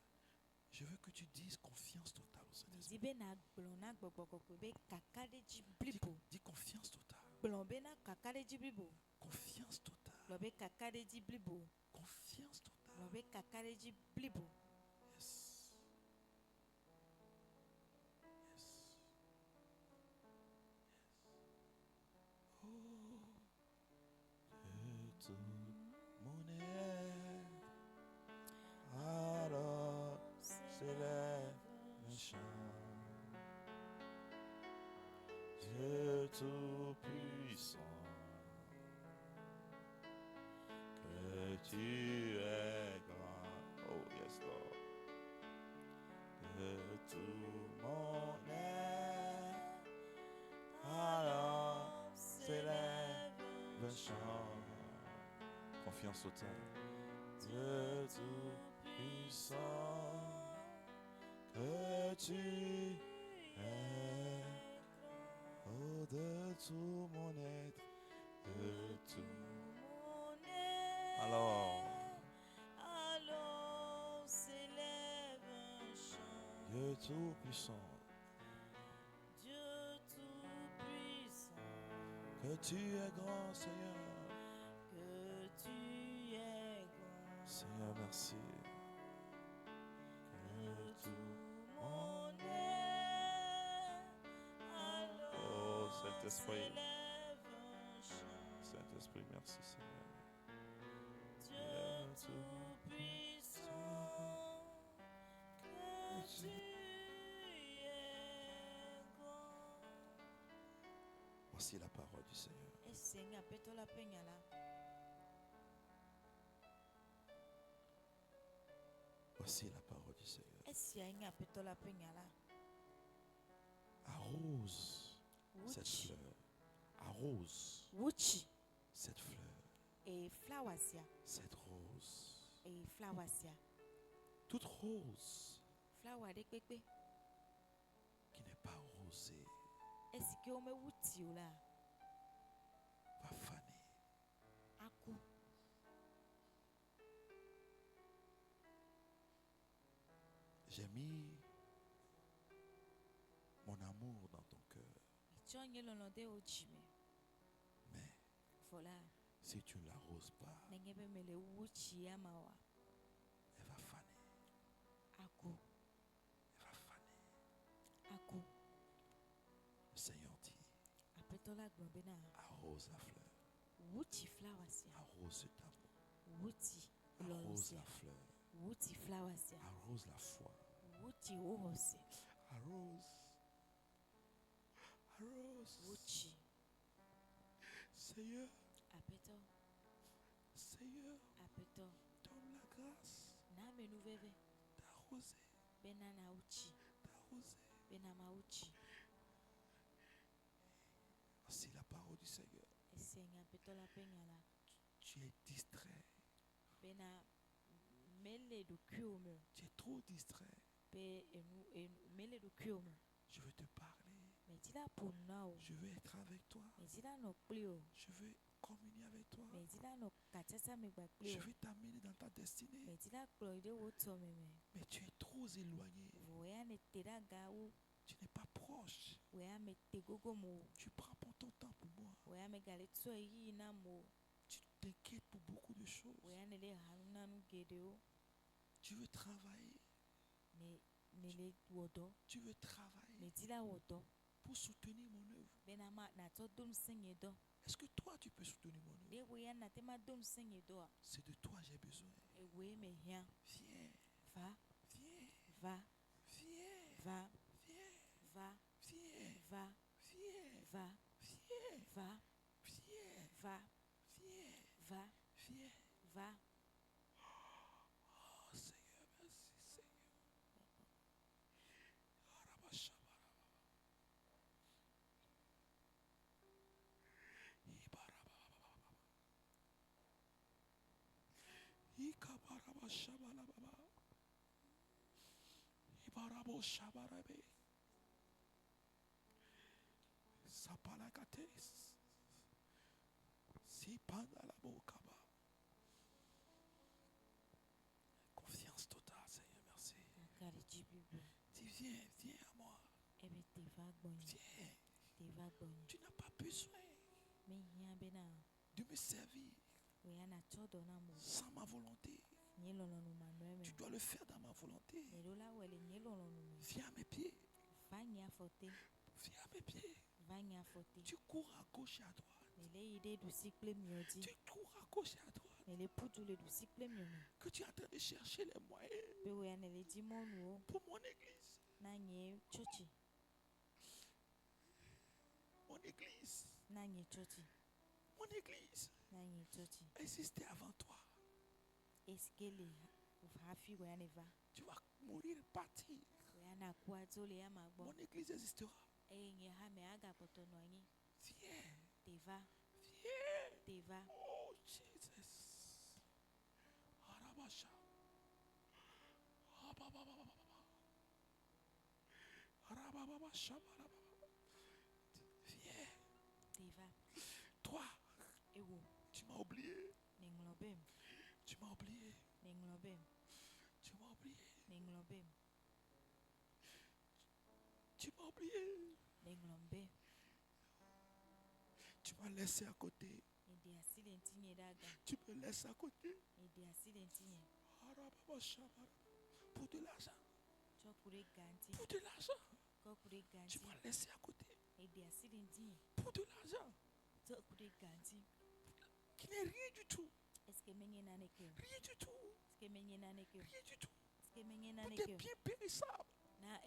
Je veux que tu dises confiance totale au Saint-Esprit. Zibe na gblɔn na gbɔgbɔkɔkɔ be kakare jiblibo. Dis confiance totale. Gblɔn be na kakare jiblibo. Confiance totale. Lɔ be kakare jiblibo. Confiance totale. Lɔ be kakare jiblibo. Yes. Yes. Oh, de tout mon être, alors s'élève un chant. Dieu tout-puissant, que tu es grand. Oh, yes, Lord. De tout mon être, alors s'élève un chant. Confiance totale. Dieu tout-puissant, que tu es. Oh, de tout mon être, de tout. Alors, s'élève un chant. Dieu tout-puissant, Dieu tout-puissant, que tu es grand, Seigneur. que tu es grand. Seigneur, merci. Que tout mon être, alors Oh, Saint-Esprit. s'élève un chant. Saint-Esprit, merci, Seigneur. Dieu tout-puissant, que tu es grand. Voici la parole du Seigneur. Et Seigneur, peto la peñala. Voici la parole du Seigneur. Et Seigneur, peto la peñala. Arrose cette Wuchi, fleur. Arrose wuchi, cette fleur. et flowersia, Cette rose. et flowersia. Toute rose Flower de pepe. qui n'est pas rosée Est-ce que on me wuti ou là? va faner. Aku. J'ai mis mon amour dans ton cœur. Chonye lolonde ojime. Mais Fola. si tu ne l'arroses pas, Nengebe mele wuchi ya mawa. elle va faner. Aku. Elle va faner. Aku. Le Seigneur dit, Apetola gbobena. arrose la fleur. Wuchi flowersia. Arrose cet amour. Wuti Arrose lolonsia. la fleur. Wuti flowersia. Arrose la foi. Wuti ohose. Arrose. Arrose. Wuchi. Seigneur, Apeto. Seigneur, Apeto. donne la grâce Na menu veve. d'arroser. Bena na uchi. D'arroser. Bena ma uchi. Voici la parole du Seigneur. Et Seigneur, petola peñala. Tu es distrait. Bena mele do kuome. Tu es trop distrait. Pe mele do kuome. Je veux te parler. Mais dila pour now. Je veux être avec toi. Mais dila no plio. Je veux communier avec toi. Mais dila no kachasa me gba Je plio. veux t'amener dans ta destinée. Mais dila kloide wo to meme. Mais tu es trop éloigné. Voya ne tera gawo. Tu n'es pas proche. Voya me tegogo mo. Tu prends pas ton temps pour moi. Voya me gale tso yi na mo. Tu t'inquiètes pour beaucoup de choses. Voya ne le hanuna nu gedeo. Tu veux travailler. Mais ne le wodo. Tu veux travailler Mais dila wodo. pour soutenir mon œuvre. Bena ma na to dom senye do. Est-ce que toi, tu peux soutenir mon œuvre? De voya na te ma dom senye do. C'est de toi j'ai besoin. E we me hia. Viens, Va, viens, va, viens, va, viens, va, viens, va, viens, va, viens, va, viens, va, viens, va, viens. va. Oh Seigneur, merci Seigneur. Arabashabara. Ibarababababa. shabalababa. Ibarabo shabarabe. Sapalakates. Sipandalabokaba. Confiance totale, Seigneur, merci. Akari jibibu. Dis, viens à moi. Ebe teva gbonyi. Viens. Teva gbonyi. Tu n'as pas besoin Me hiã bena. de me servir Oya na tɔdɔ na mo. sans ma volonté. Nye lɔlɔnu ma nɔɛ me. Tu dois le faire dans ma volonté. Eɖo la wele nye lɔlɔnu me. Viens à mes pieds. Va nye afɔte. Viens à mes pieds. Va nye afɔte. Tu cours à gauche et à droite. Mele yi ɖe ɖusi kple miɔ dzi. Tu cours à gauche et à droite. Mele putu le ɖusi kple miɔ me. Que tu es en train de chercher les moyens Be oya ne le dzi mɔnuwo pour mon église. na nye tsɔtsi. Mon église. Na nye tsɔtsi. Mon église Na nye tsɔtsi. existait avant toi. Esike le hafi oya ne va. Tu vas mourir et partir. Oya na ku adzo le ya ma gbɔ. Mon église existera. Eye nye hã me agakpɔtɔ nɔ anyi. Viens. Teva. Viens. Teva. Oh Jesus. Arabasha. Abababababa. Arabababa, shabarababa. Viens. Teva. Toi, Ewo. tu m'as oublié. Ne ŋlɔ bem. Tu m'as oublié. Ne ŋlɔ bem. Tu m'as oublié. Ne ŋlɔ bem. Tu m'as oublié. Ne ŋlɔ bem. Tu m'as laissé à côté. Ede asi le ŋti nye ɖe aga. Tu me laisses à côté. Ede asi le ŋti nye. Arababa, shabarababa. Pour de l'argent. Tsɔ ku ɖe ga ŋti. Pour de l'argent. Kɔ ku ɖe ga Tu ŋti. m'as laissé à côté. Ede asi le ŋti nye. Pour de l'argent. Tsɔ ku ɖe ga ŋti. Qui n'est rien du tout. Est-ce que menye naneke o? Rien du tout. Est-ce que menye naneke o? Rien du tout. Est-ce que menye Pour naneke des o? biens périssables. Na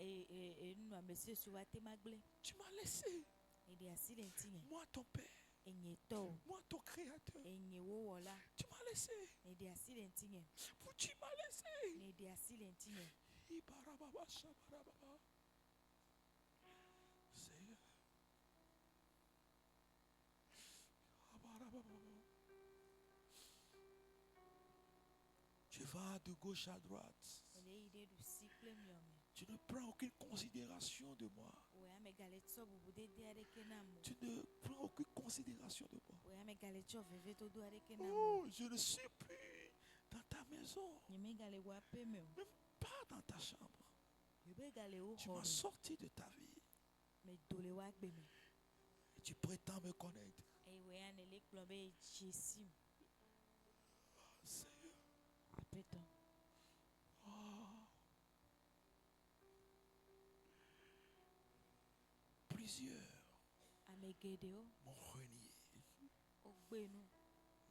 nua monsieur su wa te ma gble. Tu m'as laissé. Ede asi le ŋti nye. Moi, ton père. Enye tɔ o. Moi, ton créateur. Enye wo wɔla. Tu m'as laissé. Ede asi le ŋti nye. Tu m'as laissé. Ede asi le ŋti nye. Ibarababa, shabarababa. Seigneur. Abarababa. Tu vas de gauche à droite. Ele yi ɖe ɖusi kple miɔ me. Tu ne prends aucune considération de moi. Oya megale tsɔ bubudede aɖeke na mo. Tu ne prends aucune considération de moi. Oya megale tsɔ vevedodo aɖeke na mo. Oh, je ne suis plus dans ta maison. Nye megale wɔ aƒe me o. Même pas dans ta chambre. Nye megale wo Tu xɔ m'as me. sorti de ta vie. Medo le wo agbe me. Et tu prétends me connaître. Eye oya ne le kplɔ be dzi sim. Seigneur. Aƒetɔ. Oh. Plusieurs Ame geɖewo m'ont renié. wogbe nu.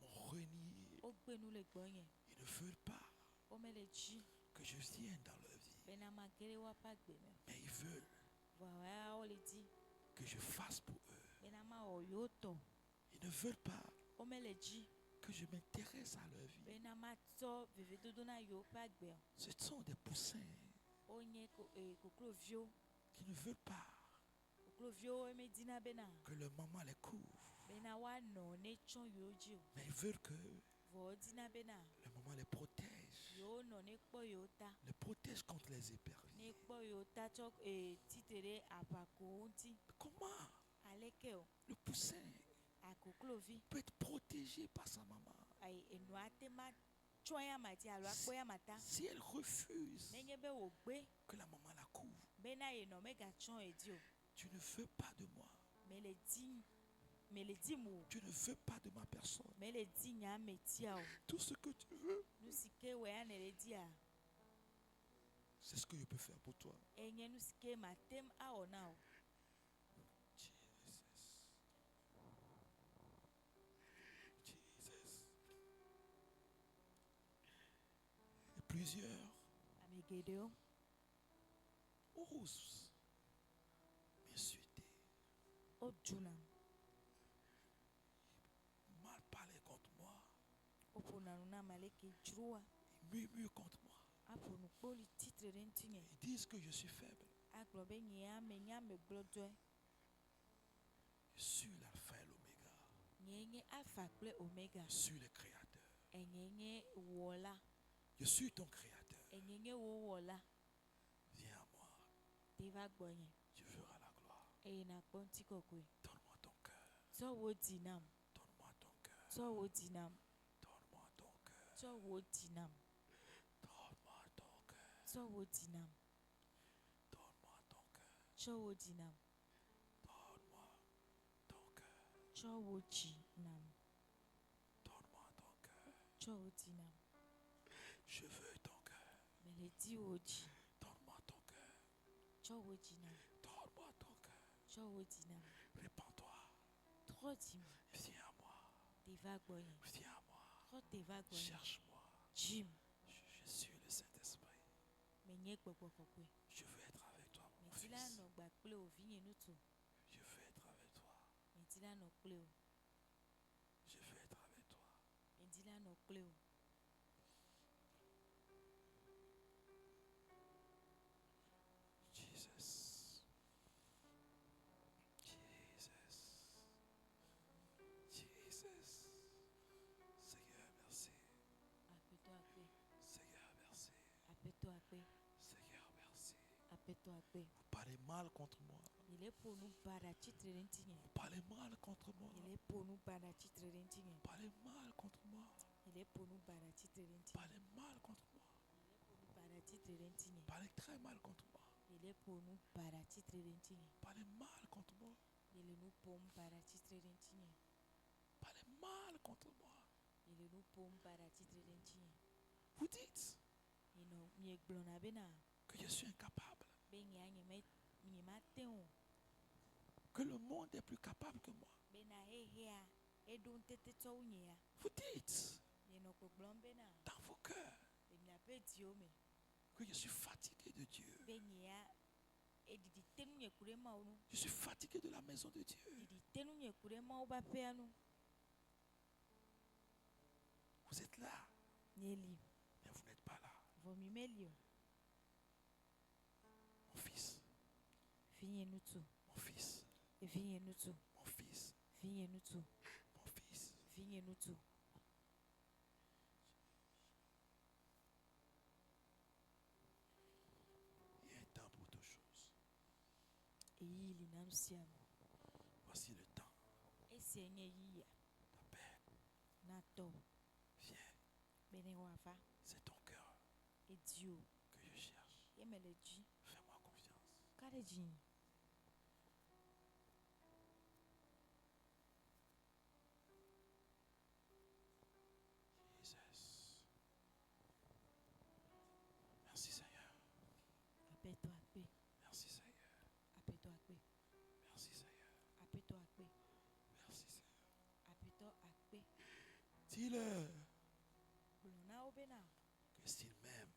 M'ont renié. Wogbe nu le gbɔnye. Ils ne veulent pas Womele dzi que je vienne dans leur vie. bena mage ɖe woaƒe agbe me. Mais ils veulent Vɔa ya wole di que je fasse pour eux. bena mawɔ yewo tɔ. Ils ne veulent pas Womele dzi que je m'intéresse à leur vie. bena matsɔ vevedodo na yewo ƒe agbe o. Ce sont des poussins Wonye kokloviwo. qui ne veulent pas Kokloviwo medina bena que leur maman les couvre. bena woanɔ ne tsɔ yewo dzi o. Mais ils veulent que Vɔ wodina bena leur maman les protège. yewo nɔ ne kpɔ yewo ta. Les protège contre les Ne éperviers. kpɔ yewo ta tsɔ titre ɖe aʋakowo ŋuti. Comment Aleke o? le poussin Akoklovi. peut être protégé par sa maman Enua te ma tsɔ ya ma dzi alo akpɔ ya ma ta. si elle refuse Nenye be wògbe que la maman la couvre? bena yenɔ megatsɔ ye dzi o. Tu ne veux pas de moi. Mele di mu. Tu ne veux pas de ma personne. Mele di nya me tia o. Tout ce que tu veux, Nu si ke wɔ ya ne le dia. c'est ce que je peux faire pour toi. Enye nu si ke matem awɔ na o. Jesus. Jesus. Et plusieurs Ame geɖewo osent m'insulter, wodzuna, mal parler contre moi, woƒona nu na ame aleke dzroa. ils murmurent contre moi. Aƒo nu kpoli titre ɖe ŋutinye. Ils disent que je suis faible. Agblɔ be nye ame nye ame gblɔdɔe. Je suis l'alpha et l'oméga. Nye nye alpha kple omega. Je suis le créateur. Enye nye wɔla. Je suis ton créateur. enyenye wo wɔla Viens à moi. te va gbɔnye Tu feras la gloire. eye nakpɔ ŋutikɔkɔe. Donne-moi ton cœur. Tsɔ wo dzi nam, Donne-moi ton cœur. tsɔ wo dzi nam, Donne-moi ton cœur. tsɔ wo dzi nam, Donne-moi ton cœur. tsɔ wo dzi nam, Donne-moi ton cœur. tsɔ wo dzi nam, Donne-moi ton cœur. tsɔ wo dzi nam, Donne-moi ton cœur. tsɔ wo dzi nam. Je veux ton cœur. Mele di wo dzi, Donne-moi ton cœur. tsɔ wo dzi nam, Donne-moi ton cœur. tsɔ wo dzi nam. Répands-toi. Trɔ dzi me, Viens à moi. te va gbɔnye, Viens à moi. trɔ te va gbɔnye. Cherche-moi. Dzim, Je suis le Saint-Esprit. menye gbɔgbɔ kɔkɔe. Je veux être avec toi, mon Medi la fils. nɔ gba kple wo vinye ŋutsu. Je veux être avec toi. Medi la nɔ kple wo, Je veux être avec toi. medi la nɔ kple wo. Jesus. Jesus. Jesus. Seigneur, merci. Aƒetɔ akpe, Seigneur, merci. aƒetɔ akpe, Seigneur, merci. aƒetɔ akpe. Vous parlez mal contre moi. Yele ƒo nu ba ɖe atsitre ɖe ŋutinye. Vous parlez mal contre moi. Yele ƒo nu ba ɖe atsitre ɖe ŋutinye. Vous parlez mal contre moi. Yele ƒo nu ba ɖe atsitre ɖe Vous ŋutinye. parlez mal contre moi. Yele ƒo nu ba ɖe atsitre ɖe ŋutinye. Vous parlez très mal contre moi. Yele ƒo nu ba ɖe atsitre ɖe ŋutinye. Vous parlez mal contre moi. Yele nu ƒom ba ɖe atsitre ɖe ŋutinye. Vous parlez mal contre moi. Yele nu ƒom ba ɖe atsitre ɖe ŋutinye. Vous dites Miegblɔna bena que je suis incapable. be nye mate o. Que le monde est plus capable que moi. Bena xexea eɖo ŋutetetɔ wu nyea. Vous dites Mienɔ gbɔgblɔm bena dans vos cœurs le miaƒe dziwo me que je suis fatigué de Dieu. be nyea eɖiɖi te nu nye ku ɖe Mawu nu. Je suis fatigué de la maison de Dieu. Ɖiɖi te nu nye ku ɖe Mawu ƒe aƒea nu. Vous êtes là, Mieli, mais vous n'êtes pas là. vɔ mi meli o. Mon fils, Vinye ŋutsu, mon fils, vinye ŋutsu, mon fils, vinye ŋutsu, mon fils. vinye ŋutsu. Il y a un temps pour toutes choses. Eyi li na nu sia nu. Voici le temps. Esia nye yiyia Ta paix, na tɔ viens. be ne woava. C'est ton cœur Edi o, que je cherche. ye me le dzi. Fais-moi confiance. Ka ɖe dzi. Jesus. Merci Seigneur. Aƒetɔ akpe, Merci Seigneur. aƒetɔ akpe, Merci Seigneur. aƒetɔ akpe, Merci Seigneur. aƒetɔ akpe. Dis-le Gblɔ na wo bena que s'il m'aime,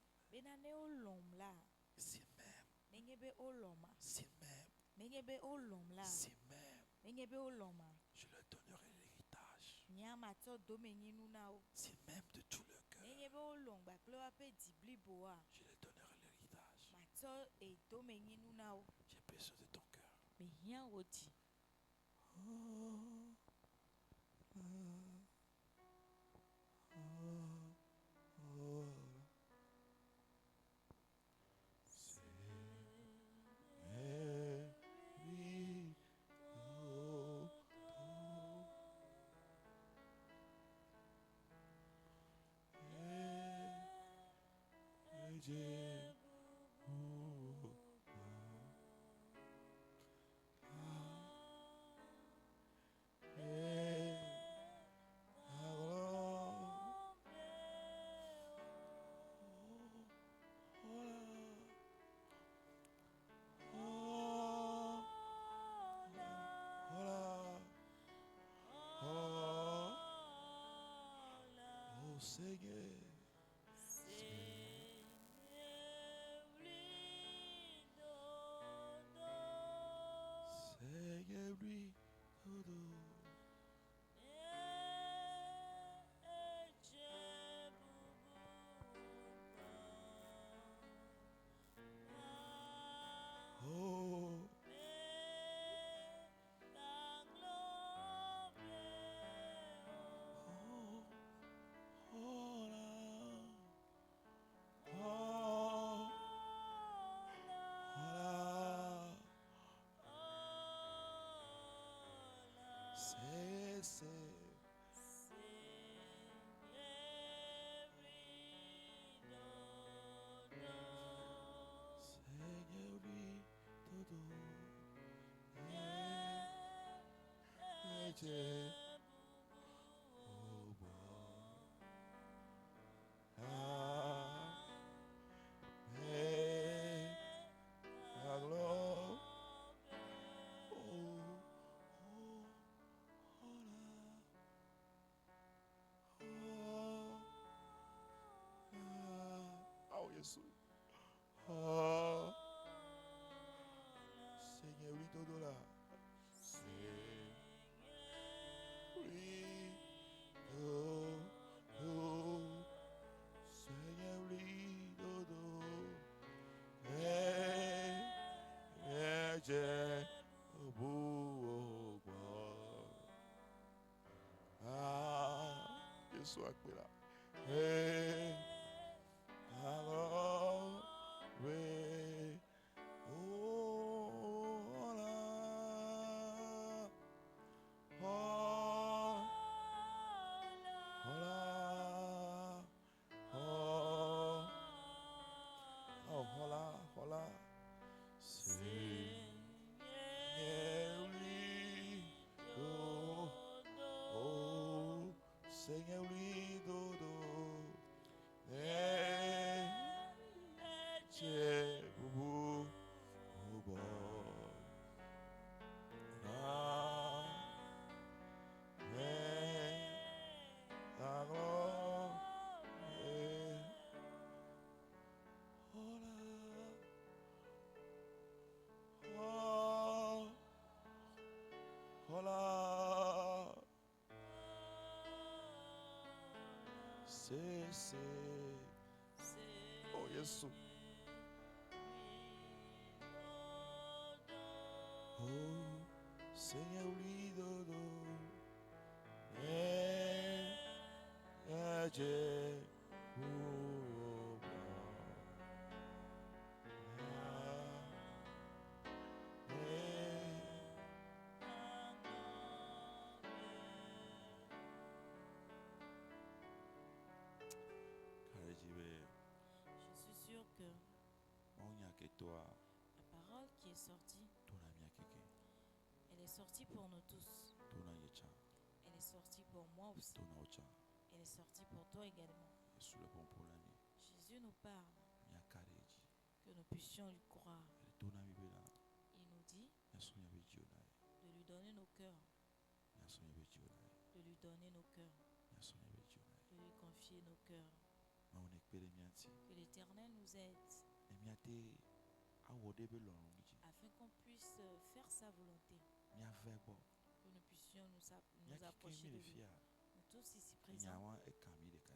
ne wolɔ̃m la, s'il m'aime, nenye be wolɔ̃ma, s'il m'aime, nenye be wolɔ̃m la, s'il m'aime, nenye be wolɔ̃ma, je leur donnerai l'héritage. nyea matsɔ domenyinu na wo. S'il m'aime de tout le cœur, Nenye be wolɔ̃m gbakple woaƒe dzi bliboa, je leur donnerai l'héritage. matsɔ domenyinu na wo. J'ai besoin de ton cœur. Mehia wo dzi. Seigneur, Seigneur, lui, dodo. Oh, oh, oh, là. Oh, Jésus. Oh, Seigneur, oui, todo là. Oui, oh, oh, Seigneur, oui, todo. J'ai beau ah, Jésus a pris là. Alors, oui, oh là, oh là, oh là, oh là, Seigneur, oui, oh, oh, Seigneur, oui, dodo. Oh, Jésus. Oh, Seigneur, oui, dodo. Je suis sûr que la parole qui est sortie, elle est sortie pour nous tous. Elle est sortie pour moi aussi. Elle est sortie pour toi également. Jésus nous parle que nous puissions lui croire. Il nous dit de lui donner nos cœurs, de lui donner nos cœurs, de lui confier nos cœurs. Que l'Éternel nous aide afin qu'on puisse faire sa volonté, que nous puissions nous approcher de lui. Nous tous ici présents,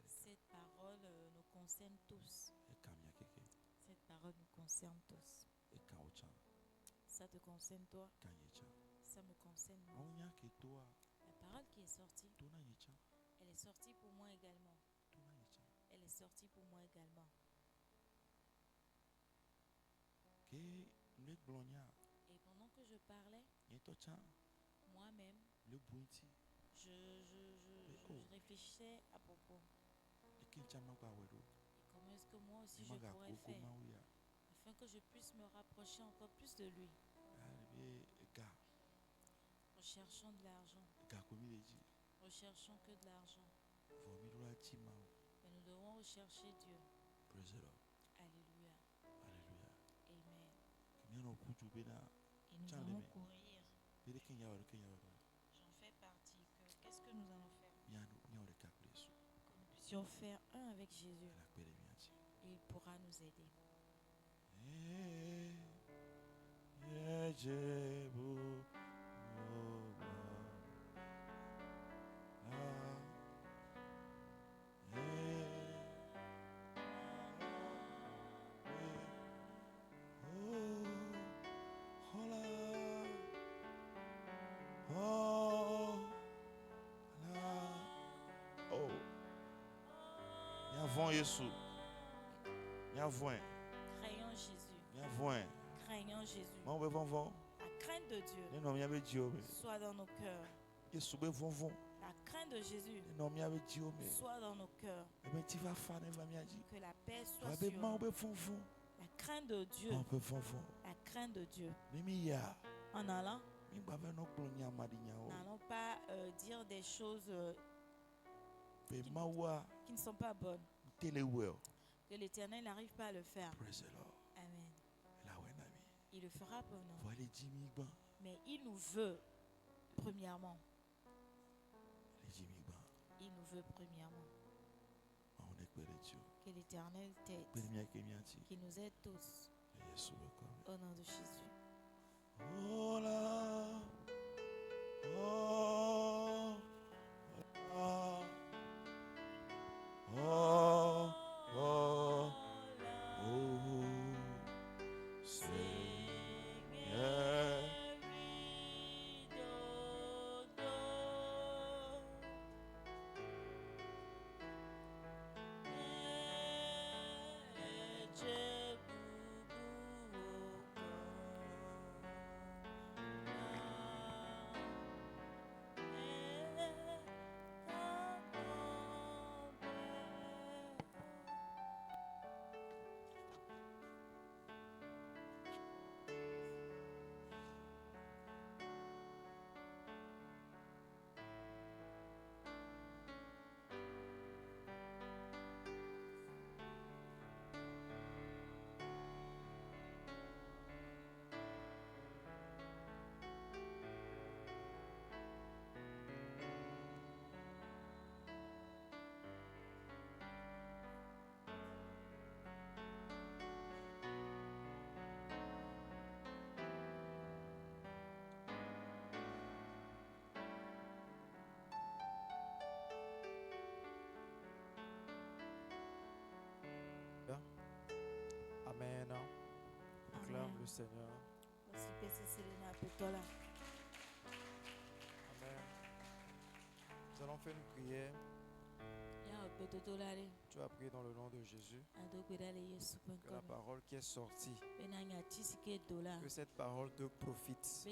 cette parole nous concerne tous. Cette parole nous concerne tous. Ça te concerne toi, ça me concerne moi. La parole qui est sortie, elle est sortie pour moi également. Elle est sortie pour moi également. Et pendant que je parlais, moi-même, je réfléchissais à propos. Et comment est-ce que moi aussi je pourrais faire afin que je puisse me rapprocher encore plus de lui. Recherchons de l'argent. Recherchons que de l'argent. Mais nous devons rechercher Dieu. Alléluia. Amen. Et nous allons courir. J'en fais partie. Qu'est-ce que nous allons faire? Que nous puissions faire un avec Jésus. Et il pourra nous aider. Jésus. Craignons Jésus. Craignons Jésus. La crainte de Dieu soit dans nos cœurs. La crainte de Jésus soit dans nos cœurs. Que la paix soit sur nous. La crainte de Dieu. La crainte de Dieu. En allant, n'allons pas dire des choses Mais mawa qui ne sont pas bonnes. telewell. Que l'Éternel n'arrive pas à le faire. Praise the Lord. Amen. La wenami. Il le fera pour nous. Voilà Jimmy Ban. Mais il nous veut, premièrement. Les Jimmy Ban. Il nous veut, premièrement. On est près de Dieu. Que l'Éternel t'aide. Qu'il nous aide tous. Au nom de Jésus. Oh là. Oh. Oh. Oh. Oh. Oh. Seigneur. Amen. Acclame Amen. le Seigneur. Amen. Amen. Nous allons faire une prière. Tu as prié dans le nom de Jésus. Que la parole qui est sortie, que cette parole te profite.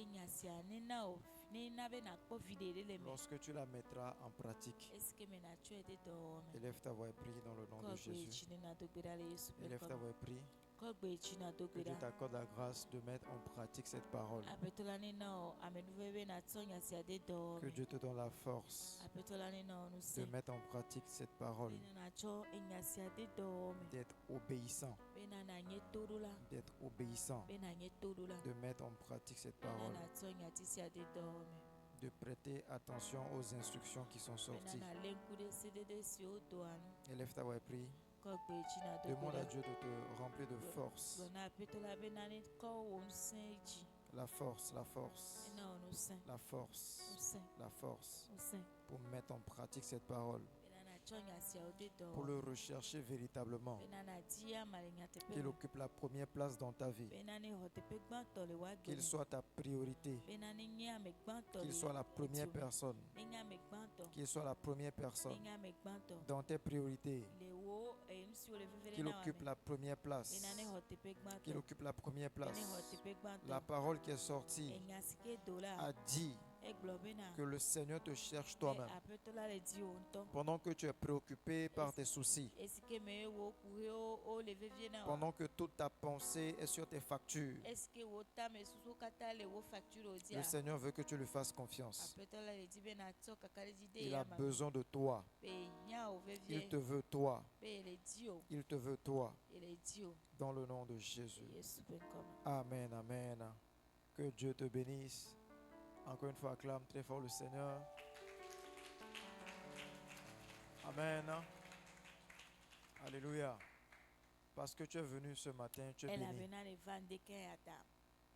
Lorsque tu la mettras en pratique, élève ta voix et prie dans le nom de Jésus. Élève ta voix et prie. Que Dieu t'accorde la grâce de mettre en pratique cette parole. Que Dieu te donne la force de mettre en pratique cette parole. D'être obéissant. D'être obéissant. De mettre en pratique cette parole. De prêter attention aux instructions qui sont sorties. Élève ta voix et prie. Demande à Dieu de te remplir de force. La force, la force, la force, la force pour mettre en pratique cette parole. Pour le rechercher véritablement. Qu'il occupe la première place dans ta vie. Qu'il soit ta priorité. Qu'il soit la première personne. Qu'il soit la première personne dans tes priorités. Qu'il occupe la première place. Qu'il occupe la première place. La parole qui est sortie a dit que le Seigneur te cherche toi-même. Pendant que tu es préoccupé par tes soucis. Pendant que toute ta pensée est sur tes factures. Le Seigneur veut que tu lui fasses confiance. Il a besoin de toi. Il te veut toi. Il te veut toi. Dans le nom de Jésus. Amen, amen. Que Dieu te bénisse. Encore une fois, acclame très fort le Seigneur. Amen. Alléluia. Parce que tu es venu ce matin, tu es béni.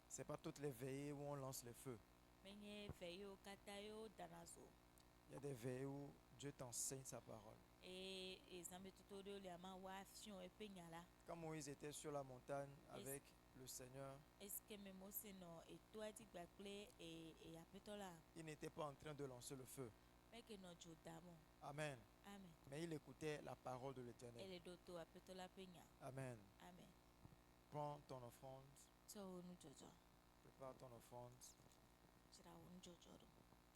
Ce n'est pas toutes les veillées où on lance les feux. Il y a des veillées où Dieu t'enseigne sa parole. Quand Moïse était sur la montagne avec le Seigneur, il n'était pas en train de lancer le feu. Amen. Mais il écoutait la parole de l'Éternel. Amen. Prends ton offrande. Prépare ton offrande.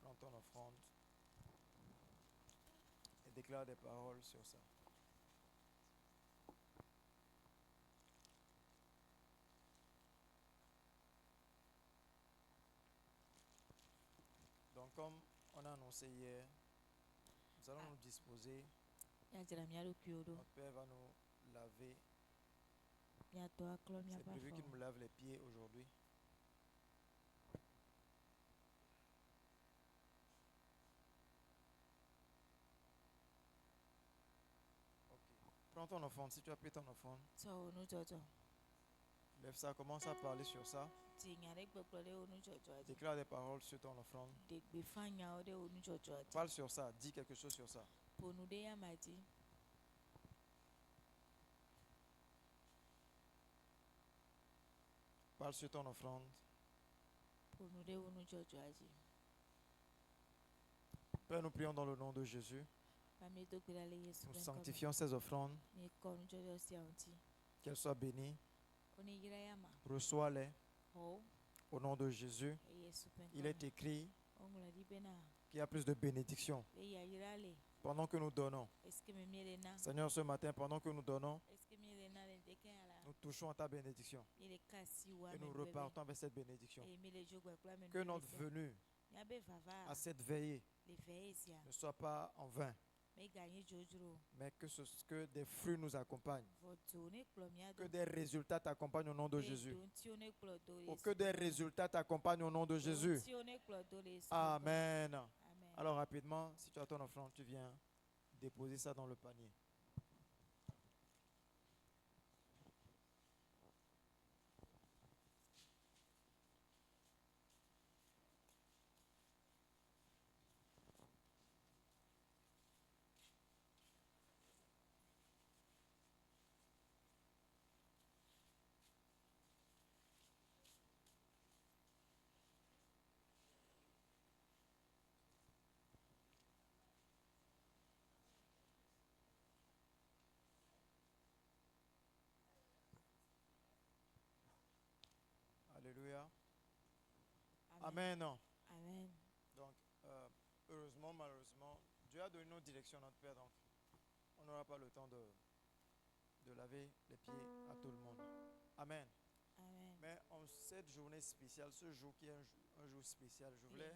Prends ton offrande. Et déclare des paroles sur ça. Donc comme On a annoncé hier, nous allons nous disposer. Yadzra mia ɖokuiwo ɖo. Notre Père va nous laver. Miatɔ aklɔ C'est miaƒe prévu qu'il afɔ. nous lave les pieds aujourd'hui. Ok. Prends ton offrande. Si tu as pris ton offrande, Tsɔ wo nudzɔdzɔ. lève ça, commence à parler sur ça. Dzi nya ɖe gbegblɔ ɖe wo nudzɔdzɔa dzi. Déclare des paroles sur ton offrande. Ɖe gbefa nyawo ɖe wo nudzɔdzɔa dzi. Parle sur ça. Dis quelque chose sur ça. Ƒo nu ɖe yama dzi. Parle sur ton offrande. Ƒo nu ɖe wo nudzɔdzɔa dzi. Père, nous prions dans le nom de Jésus. Ba mi do gbe ɖa le Yesu Nous ƒe ŋkɔ me. sanctifions ces offrandes. Mi kɔ nudzɔdzɔ sia ŋuti. Qu'elles soient bénies. Wo ne yra yama. Reçois-les. Xɔwo. Au nom de Jésus. Le Yesu ƒe Il ŋkɔ est me. écrit Woŋlɔ ɖi bena qu'il y a plus de bénédictions. be yayra le. Pendant que nous donnons. Est-ce que mi le na? Seigneur, ce matin, pendant que nous donnons, Est-ce que mi le na le ŋdeke ya la? nous touchons à ta bénédiction. Mi le ka asi wa Et me nous gbe be. repartons avec cette bénédiction. Eye mi le dzo gbe kple ame Que nu notre ƒe. venue Miabe vava à cette veillée le ve sia. ne soit pas en vain, Meganyi dzodzro. mais que des fruits nous accompagnent. Vodzo ne kplɔ mia Que do. des résultats t'accompagnent au nom de Jésus. Ŋutiwo ne kplɔ do le Oh, Yesu que des ƒe ŋkɔ me. résultats t'accompagnent au nom de Jésus. Ŋutiwo ne kplɔ do le Yesu ƒe ŋkɔ me. Amen. Amen. Alors rapidement, si tu as ton offrande, tu viens déposer ça dans le panier. Alléluia. Amen. Amen. Donc, heureusement, malheureusement, Dieu a donné nos directions à notre Père. Donc, on n'aura pas le temps de laver les pieds à tout le monde. Amen. Amen. Mais en cette journée spéciale, ce jour qui est un jour spécial, je voulais,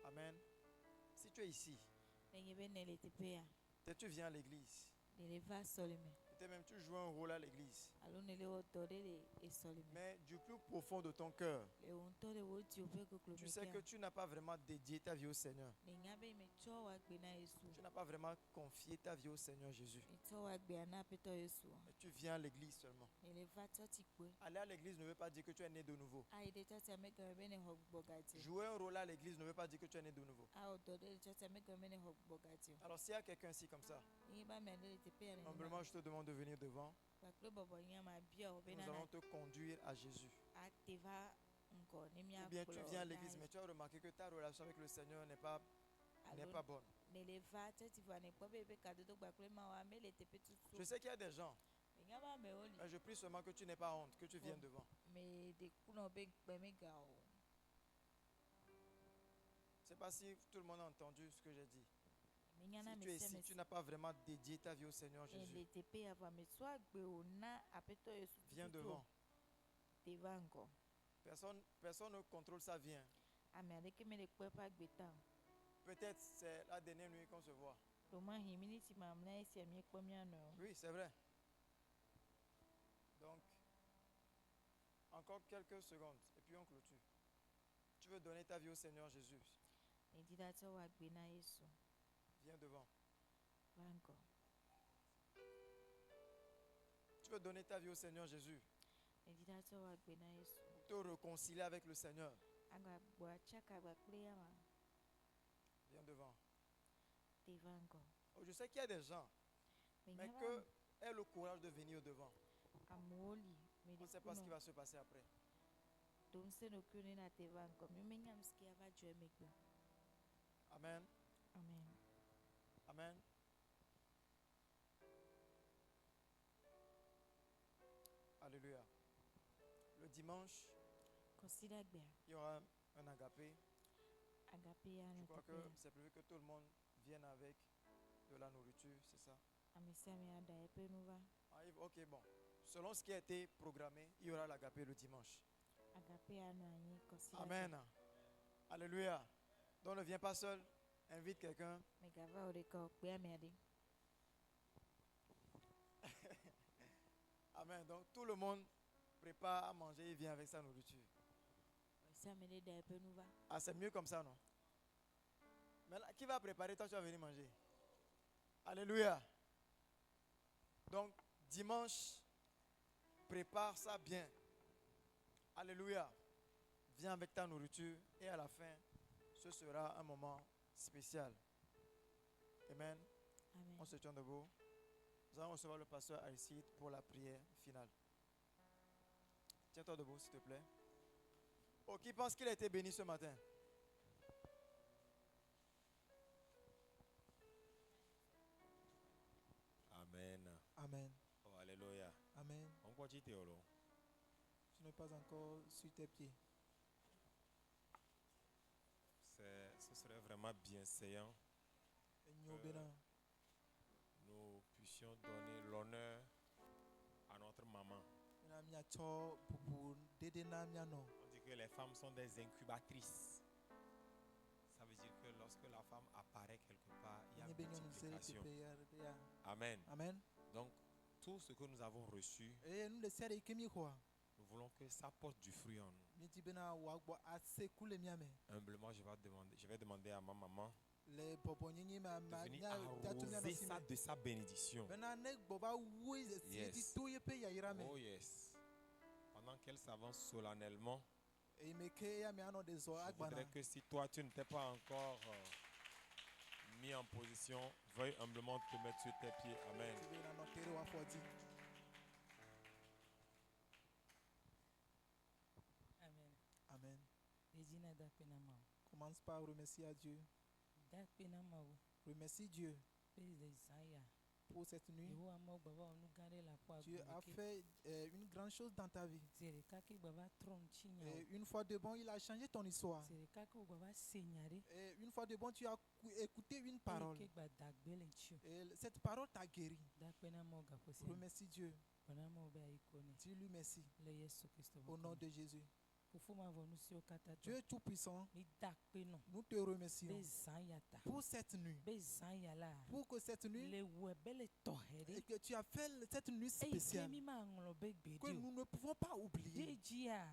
Amen, si tu es ici, Nenye be ne le teƒe ya. peut-être tu viens à l'église, Ne le va sɔlime. peut-être même tu joues un rôle à l'église, Alo ne le wɔ dɔ ɖe le esɔlime. mais du plus profond de ton cœur, Le wo ŋutɔ ɖe wo dziwo ƒe koklo tu me sais que kea. tu n'as pas vraiment dédié ta vie au Seigneur. Ne nya be metsɔ wɔ agbe na Yesu. Tu n'as pas vraiment confié ta vie au Seigneur Jésus. Metsɔ wɔ agbea na Aƒetɔ Yesu. Mais tu viens à l'église seulement. Ne le va tsɔtsi kpoe. Aller à l'église ne veut pas dire que tu es né de nouveau. Ayi ɖe tsɔtsia megame be ne xɔ gbɔ gati o. Jouer un rôle à l'église ne veut pas dire que tu es né de nouveau. Awɔ dɔ ɖe le tsɔtsia megame be ne xɔ gbɔ gati o. Alors s'il y a quelqu'un ici comme ça, Nenye be ame aɖe le teƒe ya humblement nenema. je te demande de venir devant. Kpakple bɔbɔ nya ma bia wo Nous bena allons te conduire à Jésus. ate va ŋgɔ ne Ou bien tu miakplɔ viens à na l'église, mais tu as remarqué que ta relation avec le Seigneur n'est pas alo bonne. ne le va tsɔtsi vɔ ne kpɔ be ebe kadodo gbakple ma wa me le teƒe tutu. Je sais qu'il y a des gens, Menya be amewo li. mais je prie seulement que tu n'aies pas honte, que tu viennes devant. Me ɖe kunɔ be gbe mega o. Je ne sais pas si tout le monde a entendu ce que j'ai dit. Menya Si na tu me es sia ici, me tu n'as pas vraiment dédié ta vie au Seigneur le Jésus. teƒe ya vɔ metsɔ agbe o na Aƒetɔ Yesu Viens tutu o. devant. Te va ŋgɔ. Personne ne contrôle sa vie. Hein. Ame aɖeke me le kpɔ eƒe agbe ta o. Peut-être c'est la dernière nuit qu'on se voit. Ɖomahi miniti mamlɛa esia miekpɔ mianɔ o. Oui, c'est vrai. Donc, encore quelques secondes et puis on clôture. Tu veux donner ta vie au Seigneur Jésus. Ne di ɖa tsɔ wɔ agbe na Yesu. Viens devant. Va ŋgɔ. Tu veux donner ta vie au Seigneur Jésus. Ne di ɖa tsɔ wɔ agbe na Yesu. Te réconcilier avec le Seigneur. Agba gbɔ atsaka gbakple ya ma. Viens devant. Te va ŋgɔ. Oh, je sais qu'il y a des gens, mais Menya que be aient le courage de venir devant. amewo li. Me On ne ɖe sait pas ce qui kunɔ va se passer après. ɖom se ɖokuiwo ne na te va ŋgɔ. Mi menya nu si ke ava dzɔ emegbe. Amen. Amen. Amen. Alléluia. Le dimanche, Kɔsi ɖe agbea. il y aura un agapé. Agape ya Je nɔ crois teƒe que ya. c'est prévu que tout le monde vienne avec de la nourriture, c'est ça? Ame sia ame aɖa eƒe nu va. Ok, bon. Selon ce qui a été programmé, il y aura l'agapé le dimanche. Agape ya nɔ anyi. Kɔsi ɖe agbea. Amen. Alléluia. Donc ne viens pas seul. Invite quelqu'un. Megava odeko kpea miade. Amen. Donc tout le monde prépare à manger et vient avec sa nourriture. Ça me l'aide un peu nous va. Ah, c'est mieux comme ça, non? Mais là, qui va préparer? Toi, tu vas venir manger. Alléluia. Donc, dimanche, prépare ça bien. Alléluia. Viens avec ta nourriture et à la fin, ce sera un moment spécial. Amen. Amen. On se tient debout. Nous allons recevoir le pasteur Aristide pour la prière finale. Tiens-toi debout, s'il te plaît. Oh, qui pense qu'il a été béni ce matin? Amen. Amen. Oh, alléluia. Amen. On continue, Théolo. Tu n'es pas encore sur tes pieds. Ce serait vraiment bienséant Enyo bena. nous puissions donner l'honneur à notre maman. Bena mia cho bubu dede na mia no. On dit que les femmes sont des incubatrices. Ça veut dire que lorsque la femme apparaît quelque part, il y a Nye benyo no sere multiplication. tepe ya. Amen. Amen. Donc, tout ce que nous avons reçu, Eh nous le sere kemi kwa. nous voulons que ça porte du fruit en nous. Mi ti bena wa gbo ase kule mia me. Humblement, je vais demander à ma maman Le bobo nyenye ma de ma venir nya tatu mia no arroser si ça me. de sa bénédiction. Bena ne boba wui si Yes. ti toye pe ya ira me. Oh yes. Pendant qu'elle s'avance solennellement, E me ke ya me ano de zo je agbana. voudrais que si toi tu ne t'es pas encore mis en position, veuille humblement te mettre sur tes pieds. Amen. Tu bena no tere wa fodi. Amen. Amen. Regina dakpena mau. Commence par remercier à Dieu. Dakpena mau. Remercie Dieu Beze zaya. pour cette nuit. Yehowa mau baba onu gare la kwa Dieu a gboleke. fait une grande chose dans ta vie. Zere kake baba tron chinya. Et une fois de bon, il a changé ton histoire. Zere kake baba senyare. Et une fois de bon, tu as écouté une parole. Ke gba dagbele nchu. Et cette parole t'a guéri. Dakpena mau gaposi. Remercie Dieu. Bana mau be aikone. Dis-lui merci. Le Yesu Kristo. Au nom de Jésus. Fufuma vonu si okata. Dieu Tout-Puissant, Mi dakpeno. nous te remercions Be zanyata. pour cette nuit. Be zanyala. Pour que cette nuit, Le webele et tohere. que tu as fait cette nuit Ei spéciale, kemi ma nglobe que gbedio. nous ne pouvons pas oublier. Dejia.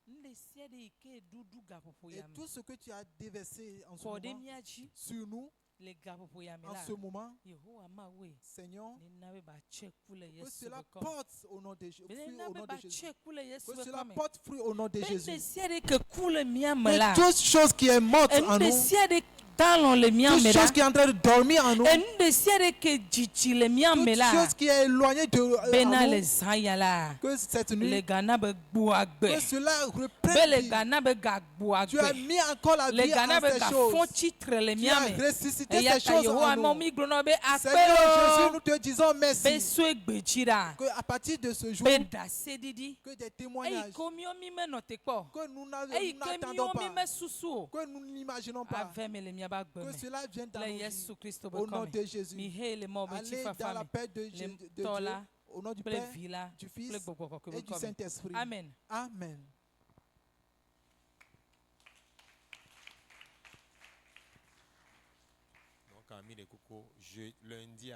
Nde siade ike dudu gapopo Et yame. tout ce que tu as déversé en ce Kode moment miachi. sur nous, Le gapopo yame en la. ce moment, Yehowa mawe. Seigneur, Ni nawe ba check kule que Yesu cela bekome. porte au nom de Jésus. Bene Fruit au nawe nom ba de Jésus. check kule Yesu Que cela bekome. porte fruit au nom de Bende Jésus. siade ke kule miame Que la. toute chose qui est morte en Ende nous, siade dans le miame toute la. chose qui est en train de dormir en nous, Ende siade ke jichi le miame toute la. chose qui est éloignée de Bena en le nous, zanya la. que cette Le nuit, gana be gbuagbe. que cela Be reprenne le vie. gana be Tu as gagbuagbe. mis encore la Le vie gana en be ces ga fon choses. titre le Tu as miame. ressuscité Eya ces ta choses Yehowa en mo nous. mi grono be Seigneur Jésus, akpelo. nous te disons Be merci. so egbejira. Que à partir de ce jour, Be da sedidi. que des Ei témoignages komi o mi me no te kpo. que nous Ei nous kemi n'attendons o mi pas, me susu o. que nous n'imaginons pas, Ave me le miaba que gbeme. cela vienne dans Le nos vies. Yesu Kristo be Au nom come. de Jésus. Mi hele mo be Allez chifa dans la fami. paix de Le Dieu, tola. au nom du Ple Père, vila. du Ple Fils gbogbo ko et be du come. Saint-Esprit. Amen. Amen. donc, Ami de Coco, lundi